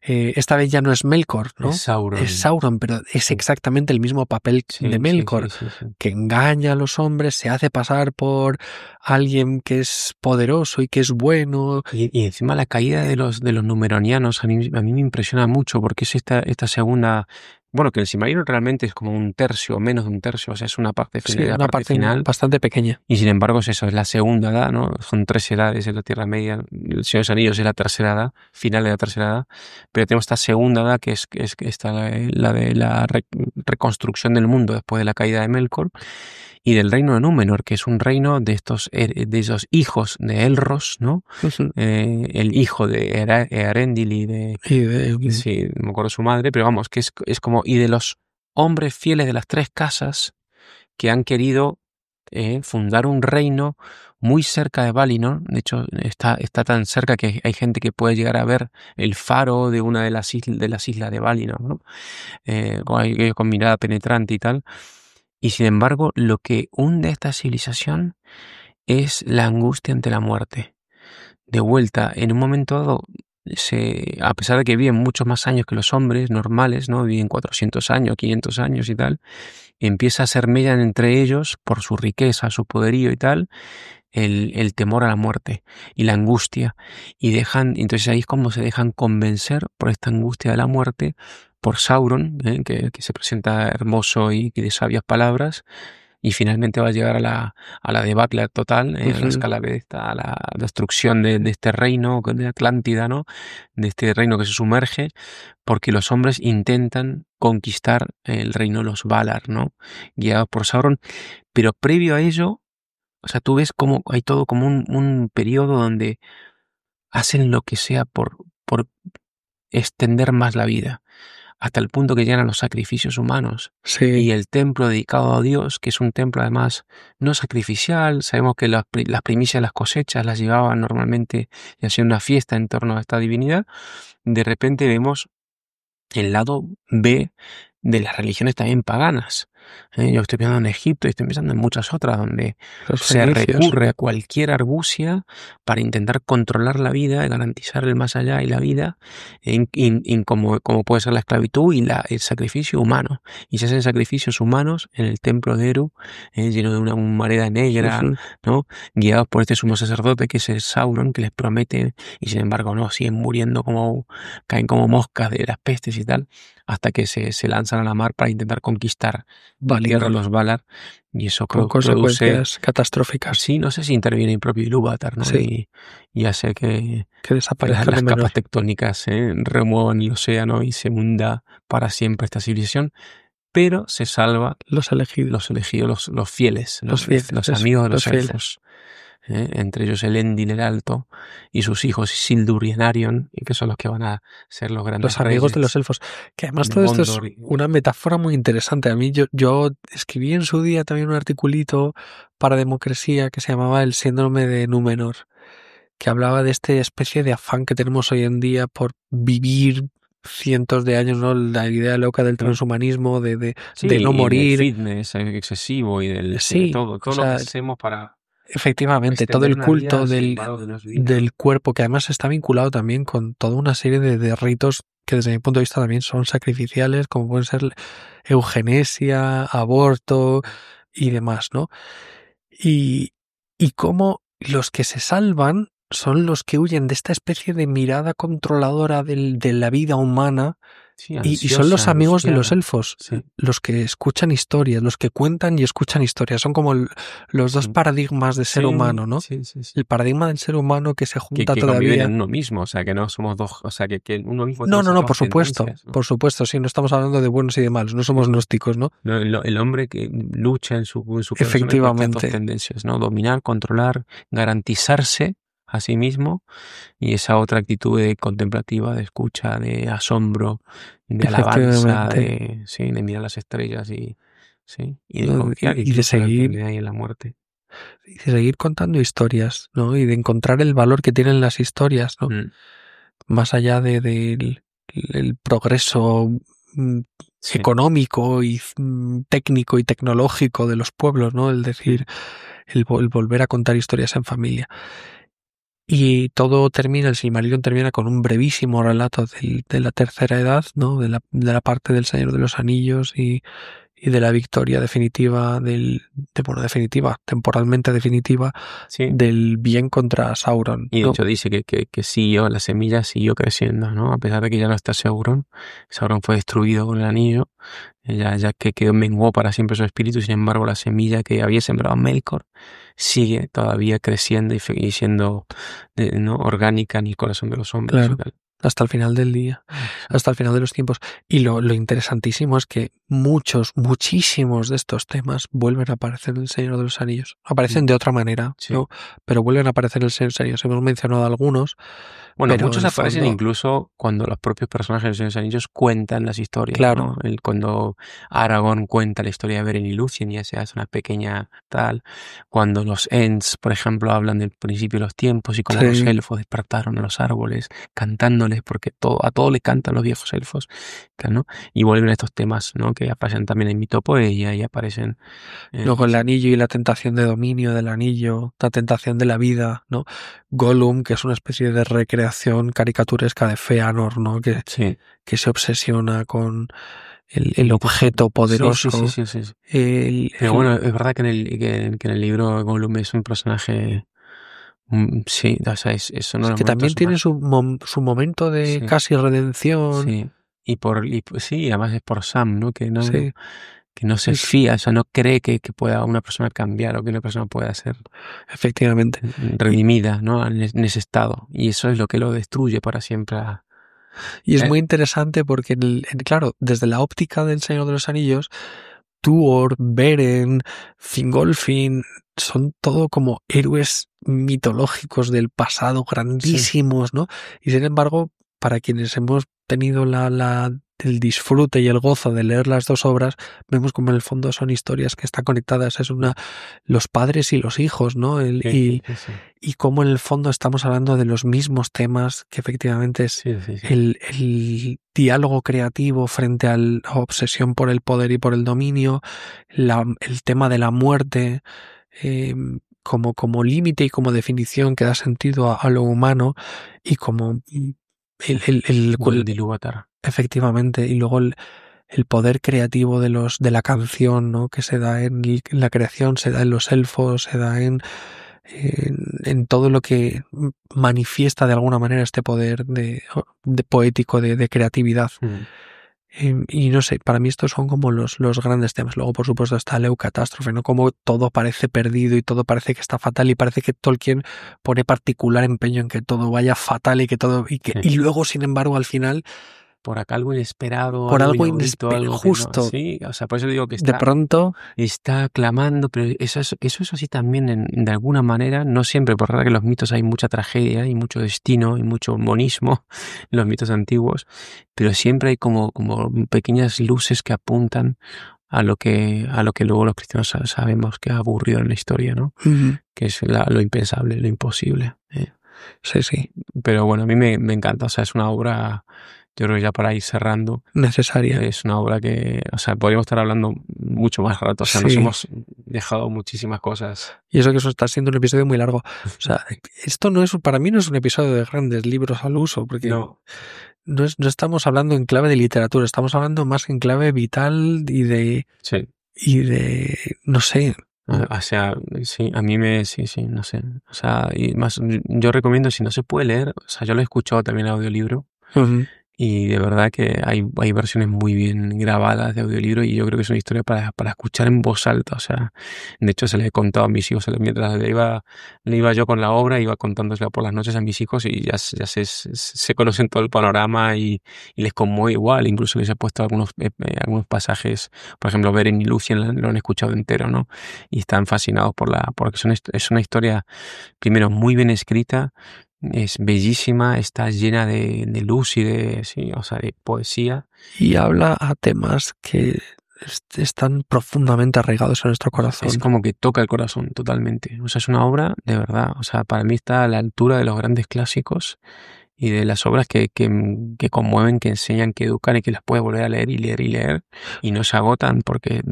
S1: esta vez ya no es Melkor, ¿no?
S2: Es Sauron.
S1: Es Sauron, pero es exactamente el mismo papel de Melkor,
S2: sí.
S1: que engaña a los hombres, se hace pasar por alguien que es poderoso y que es bueno.
S2: Y encima la caída de los numeronianos a mí me impresiona mucho, porque es esta segunda... Bueno, que el Silmarillion realmente es como un tercio o menos de un tercio, o sea, es una parte final,
S1: Sí, una parte
S2: final.
S1: bastante pequeña.
S2: Y sin embargo es eso, es la segunda edad, ¿no? Son 3 edades en la Tierra Media. El Señor de los Anillos es la tercera edad, final de la tercera edad. Pero tenemos esta segunda edad que es esta, la de la reconstrucción del mundo después de la caída de Melkor. Y del reino de Númenor, que es un reino de esos hijos de Elros, ¿no? El hijo de Eärendil y de... Sí, no me acuerdo su madre, pero vamos, que es como... Y de los hombres fieles de las 3 casas que han querido fundar un reino muy cerca de Valinor. De hecho, está tan cerca que hay gente que puede llegar a ver el faro de una de las islas de Valinor, ¿no? Con mirada penetrante y tal. Y sin embargo, lo que hunde a esta civilización es la angustia ante la muerte. De vuelta, en un momento dado, a pesar de que viven muchos más años que los hombres normales, ¿no? Viven 400 años, 500 años y tal, empieza a ser mella entre ellos, por su riqueza, su poderío y tal, el temor a la muerte y la angustia. Entonces ahí es como se dejan convencer por esta angustia de la muerte, por Sauron, que se presenta hermoso y de sabias palabras, y finalmente va a llegar a la debacle total, a la escala de a la destrucción de este reino, de Atlántida, ¿no? De este reino que se sumerge, porque los hombres intentan conquistar el reino de los Valar, ¿no? Guiados por Sauron. Pero previo a ello, o sea, tú ves como hay todo como un periodo donde hacen lo que sea por extender más la vida, hasta el punto que llegan a los sacrificios humanos.
S1: Sí.
S2: Y el templo dedicado a Dios, que es un templo además no sacrificial, sabemos que las primicias de las cosechas las llevaban normalmente y hacían una fiesta en torno a esta divinidad. De repente vemos el lado B de las religiones también paganas. Yo estoy pensando en Egipto y estoy pensando en muchas otras donde se recurre a cualquier argucia para intentar controlar la vida, garantizar el más allá y la vida, como puede ser la esclavitud y el sacrificio humano. Y se hacen sacrificios humanos en el templo de Eru, lleno de una humareda negra, ¿no? Guiados por este sumo sacerdote que es el Sauron, que les promete, y sin embargo no, siguen muriendo, caen como moscas de las pestes y tal, hasta que se lanzan a la mar para intentar conquistar tierra los Valar, y eso
S1: con consecuencias catastróficas.
S2: Sí, no sé si interviene el propio Ilúvatar, ¿no?
S1: Sí.
S2: Y hace que
S1: desaparezcan
S2: las capas tectónicas remuevan el océano y se hunda para siempre esta civilización, pero se salva
S1: los elegidos,
S2: los fieles, los amigos de los elfos. Entre ellos Elendil el Alto y sus hijos Isildur y Anarion, y que son los que van a ser los grandes
S1: los amigos
S2: reyes
S1: de los elfos, que además todo esto es una metáfora muy interesante. A mí yo escribí en su día también un articulito para Democracia que se llamaba El síndrome de Númenor, que hablaba de esta especie de afán que tenemos hoy en día por vivir cientos de años, ¿no? La idea loca del transhumanismo, de no morir.
S2: Del fitness excesivo y de todo lo que hacemos para...
S1: Efectivamente, todo el culto del cuerpo, que además está vinculado también con toda una serie de ritos que desde mi punto de vista también son sacrificiales, como pueden ser eugenesia, aborto y demás, ¿no? Y cómo los que se salvan son los que huyen de esta especie de mirada controladora de la vida humana. Sí, ansiosa, y son los amigos de los elfos, los que escuchan historias, los que cuentan y escuchan historias. Son como los dos paradigmas de ser humano, ¿no?
S2: Sí.
S1: El paradigma del ser humano que se junta
S2: que
S1: todavía
S2: en uno mismo, o sea, que no somos dos, o sea, que uno mismo...
S1: No, por supuesto, ¿no? Por supuesto, sí, no estamos hablando de buenos y de malos, no somos gnósticos, ¿no?
S2: El hombre que lucha en su
S1: efectivamente
S2: dos tendencias, ¿no? Dominar, controlar, garantizarse a sí mismo, y esa otra actitud contemplativa, de escucha, de asombro, de alabanza, de mirar las estrellas y de confiar
S1: y de seguir
S2: en la muerte.
S1: Y de seguir contando historias, ¿no? Y de encontrar el valor que tienen las historias, ¿no? Más allá del progreso económico y técnico y tecnológico de los pueblos, ¿no? El decir, el volver a contar historias en familia. Y todo termina, el Silmarillion termina con un brevísimo relato de la tercera edad, ¿no? De la parte del Señor de los Anillos y de la victoria definitiva definitiva, temporalmente definitiva,
S2: Sí.
S1: del bien contra Sauron,
S2: Y de
S1: ¿no?
S2: hecho dice que siguió, la semilla siguió creciendo, ¿no? A pesar de que ya no está Sauron. Sauron fue destruido con el anillo, ya que quedó, menguó para siempre su espíritu. Sin embargo, la semilla que había sembrado Melkor sigue todavía creciendo y siendo ¿no? orgánica en el corazón de los hombres.
S1: Claro.
S2: Y tal.
S1: Hasta el final del día, hasta el final de los tiempos. Y lo interesantísimo es que muchísimos de estos temas vuelven a aparecer en El Señor de los Anillos. Aparecen de otra manera,
S2: Sí.
S1: ¿no? Pero vuelven a aparecer en El Señor de los Anillos. Hemos mencionado algunos.
S2: Bueno,
S1: pero
S2: muchos
S1: en el
S2: aparecen
S1: fondo,
S2: incluso cuando los propios personajes de los Señor de los Anillos cuentan las historias,
S1: claro,
S2: ¿no? Cuando Aragorn cuenta la historia de Beren y Lúthien, ya se hace una pequeña tal. Cuando los Ents, por ejemplo, hablan del principio de los tiempos y cómo los
S1: sí.
S2: elfos despertaron a los árboles, cantándoles, porque a todo le cantan los viejos elfos, ¿no? Y vuelven a estos temas, ¿no? Que aparecen también en Mitopoeia y aparecen...
S1: Luego el anillo y la tentación de dominio del anillo, la tentación de la vida, ¿no? Gollum, que es una especie de recreación caricaturesca de Feanor, ¿no?
S2: sí.
S1: Que se obsesiona con el objeto poderoso.
S2: Sí. Pero bueno, es verdad que en el libro Gollum es un personaje... sí, o sea, eso no
S1: que también tiene su momento de casi redención.
S2: Sí, sí, además es por Sam, ¿no? Que no,
S1: Sí.
S2: que no se fía, o sea, no cree que pueda una persona cambiar o que una persona pueda ser
S1: Efectivamente
S2: redimida, ¿no? En ese estado. Y eso es lo que lo destruye para siempre.
S1: Y es muy interesante porque, claro, desde la óptica del Señor de los Anillos, Tuor, Beren, Fingolfin, son todo como héroes mitológicos del pasado, grandísimos, ¿no? Y sin embargo, para quienes hemos tenido el disfrute y el gozo de leer las dos obras, vemos como en el fondo son historias que están conectadas, es los padres y los hijos, ¿no? Y cómo en el fondo estamos hablando de los mismos temas, que efectivamente es el diálogo creativo frente a la obsesión por el poder y por el dominio, el tema de la muerte como límite y como definición que da sentido a lo humano y como el
S2: Ilúvatar.
S1: efectivamente, y luego el poder creativo de la canción, ¿no? Que se da en la creación, se da en los elfos, se da en todo lo que manifiesta de alguna manera este poder de poético, de creatividad. Y no sé, para mí estos son como los grandes temas. Luego, por supuesto, está la Eucatástrofe, ¿no? Como todo parece perdido y todo parece que está fatal y parece que Tolkien pone particular empeño en que todo vaya fatal y luego, sin embargo, al final...
S2: Por acá algo inesperado,
S1: por algo
S2: inaudito, algo
S1: justo.
S2: No, sí, o sea, por eso digo que
S1: de pronto
S2: está clamando, pero eso es así también de alguna manera, no siempre, por verdad que en los mitos hay mucha tragedia y mucho destino y mucho monismo en los mitos antiguos, pero siempre hay como pequeñas luces que apuntan a lo que luego los cristianos sabemos que ha aburrido en la historia, ¿no? Que es lo impensable, lo imposible.
S1: Sí.
S2: Pero bueno, a mí me encanta, o sea, es una obra... Yo creo que ya para ir cerrando.
S1: Necesaria.
S2: Es una obra que, o sea, podríamos estar hablando mucho más rato. O sea, nos hemos dejado muchísimas cosas.
S1: Y eso que eso está siendo un episodio muy largo. O sea, esto para mí no es un episodio de grandes libros al uso, porque no estamos hablando en clave de literatura, estamos hablando más en clave vital y de...
S2: Sí.
S1: Y de... no sé.
S2: O sea, sí, a mí sí, no sé. O sea, y más, yo recomiendo, si no se puede leer, o sea, yo lo he escuchado también en audiolibro. Y de verdad que hay versiones muy bien grabadas de audiolibro y yo creo que es una historia para escuchar en voz alta. O sea, de hecho se les he contado a mis hijos, mientras le iba yo con la obra, iba contándosela por las noches a mis hijos y ya se conocen todo el panorama y les conmueve igual. Incluso les he puesto algunos pasajes, por ejemplo, Beren y Lúthien lo han escuchado entero, ¿no? Y están fascinados porque es una historia, primero, muy bien escrita. Es bellísima, está llena de luz y de poesía.
S1: Y habla a temas que están profundamente arraigados en nuestro corazón.
S2: Es como que toca el corazón totalmente. O sea, es una obra de verdad. O sea, para mí está a la altura de los grandes clásicos y de las obras que conmueven, que enseñan, que educan y que las puedes volver a leer y leer y leer y no se agotan, porque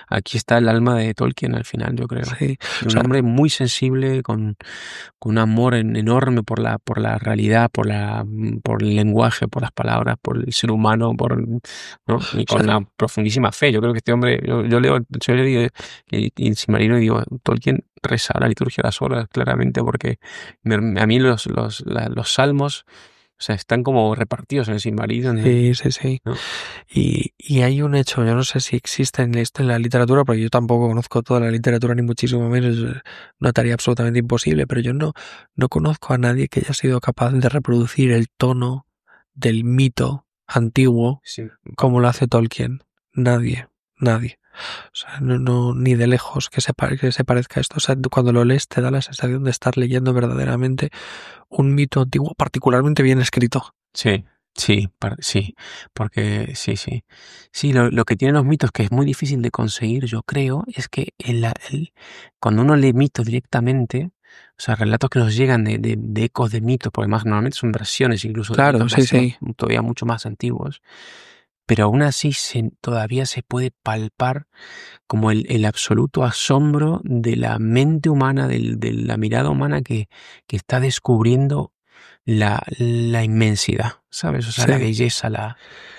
S2: aquí está el alma de Tolkien al final, yo creo.
S1: Sí,
S2: Un hombre muy sensible, con un amor enorme por la realidad, por el lenguaje, por las palabras, por el ser humano, ¿no? Y con una profundísima fe. Yo creo que este hombre, yo leo el Silmarillion y digo, Tolkien reza la liturgia de las horas, claramente, porque a mí los salmos, o sea, están como repartidos en el Silmarillion,
S1: sí.
S2: ¿no?
S1: Y hay un hecho, yo no sé si existe esto en la literatura, porque yo tampoco conozco toda la literatura, ni muchísimo menos, una tarea absolutamente imposible, pero yo no conozco a nadie que haya sido capaz de reproducir el tono del mito antiguo como lo hace Tolkien. Nadie. O sea, ni de lejos que se parezca a esto. O sea, cuando lo lees te da la sensación de estar leyendo verdaderamente un mito antiguo particularmente bien escrito.
S2: Sí, porque sí. Sí, lo que tienen los mitos, que es muy difícil de conseguir, yo creo, es que cuando uno lee mitos directamente, o sea, relatos que nos llegan de ecos de mitos, porque más normalmente son versiones incluso de
S1: Claro,
S2: mitos
S1: sí.
S2: todavía mucho más antiguos, pero aún así todavía se puede palpar como el absoluto asombro de la mente humana, de la mirada humana que está descubriendo la inmensidad, ¿sabes? O sea, la belleza,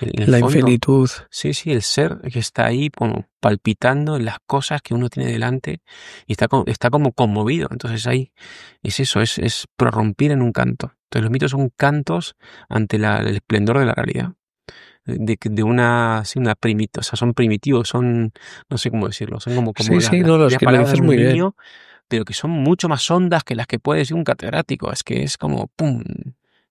S2: el
S1: la
S2: fondo.
S1: infinitud.
S2: Sí, el ser que está ahí como palpitando en las cosas que uno tiene delante y está como conmovido. Entonces ahí es eso, es prorrumpir en un canto. Entonces los mitos son cantos ante el esplendor de la realidad. De una o sea, son primitivos, no sé cómo decirlo, son como
S1: Sí,
S2: las
S1: no,
S2: primeras
S1: que lo
S2: palabras
S1: dices
S2: de un
S1: muy bien.
S2: niño, pero que son mucho más hondas que las que puede decir un catedrático. Es que es como, ¡pum!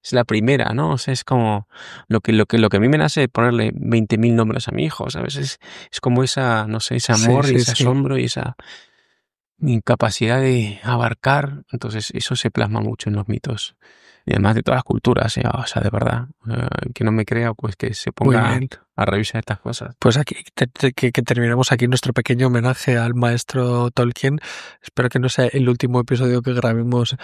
S2: Es la primera, ¿no? O sea, es como lo que a mí me nace de ponerle 20.000 nombres a mi hijo, ¿sabes? Es como esa, no sé, ese amor y ese asombro y esa incapacidad de abarcar. Entonces, eso se plasma mucho en los mitos. Y además de todas las culturas, o sea, de verdad. Que no me crea, pues que se ponga a revisar estas cosas.
S1: Pues aquí que terminamos aquí nuestro pequeño homenaje al maestro Tolkien. Espero que no sea el último episodio que grabemos.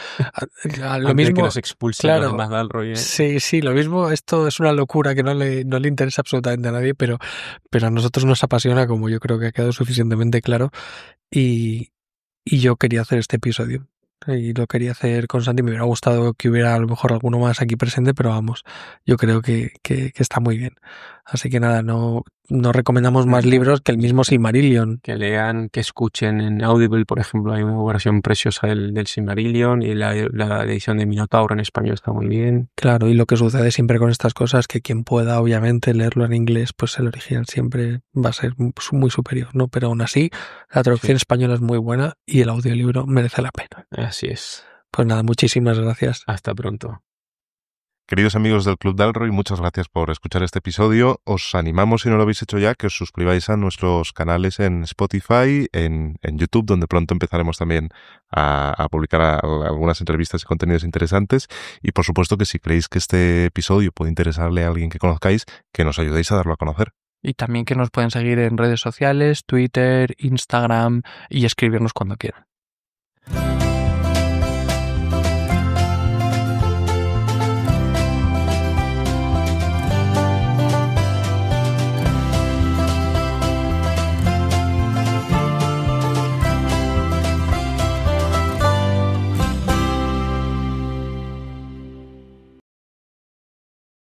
S1: Lo mismo,
S2: de que nos expulsen los demás Dalroy.
S1: Sí, lo mismo. Esto es una locura que no le interesa absolutamente a nadie, pero a nosotros nos apasiona, como yo creo que ha quedado suficientemente claro. Y yo quería hacer este episodio. Y lo quería hacer con Santi. Me hubiera gustado que hubiera a lo mejor alguno más aquí presente, pero vamos, yo creo que está muy bien. Así que nada, no recomendamos más libros que el mismo Silmarillion.
S2: Que lean, que escuchen en Audible, por ejemplo, hay una versión preciosa del Silmarillion, y la edición de Minotauro en español está muy bien.
S1: Claro, y lo que sucede siempre con estas cosas, que quien pueda obviamente leerlo en inglés, pues el original siempre va a ser muy superior, ¿no? Pero aún así, la traducción española es muy buena y el audiolibro merece la pena.
S2: Así es.
S1: Pues nada, muchísimas gracias.
S2: Hasta pronto.
S3: Queridos amigos del Club Dalroy, muchas gracias por escuchar este episodio. Os animamos, si no lo habéis hecho ya, que os suscribáis a nuestros canales en Spotify, en YouTube, donde pronto empezaremos también a publicar algunas entrevistas y contenidos interesantes. Y por supuesto que si creéis que este episodio puede interesarle a alguien que conozcáis, que nos ayudéis a darlo a conocer.
S1: Y también que nos pueden seguir en redes sociales, Twitter, Instagram, y escribirnos cuando quieran.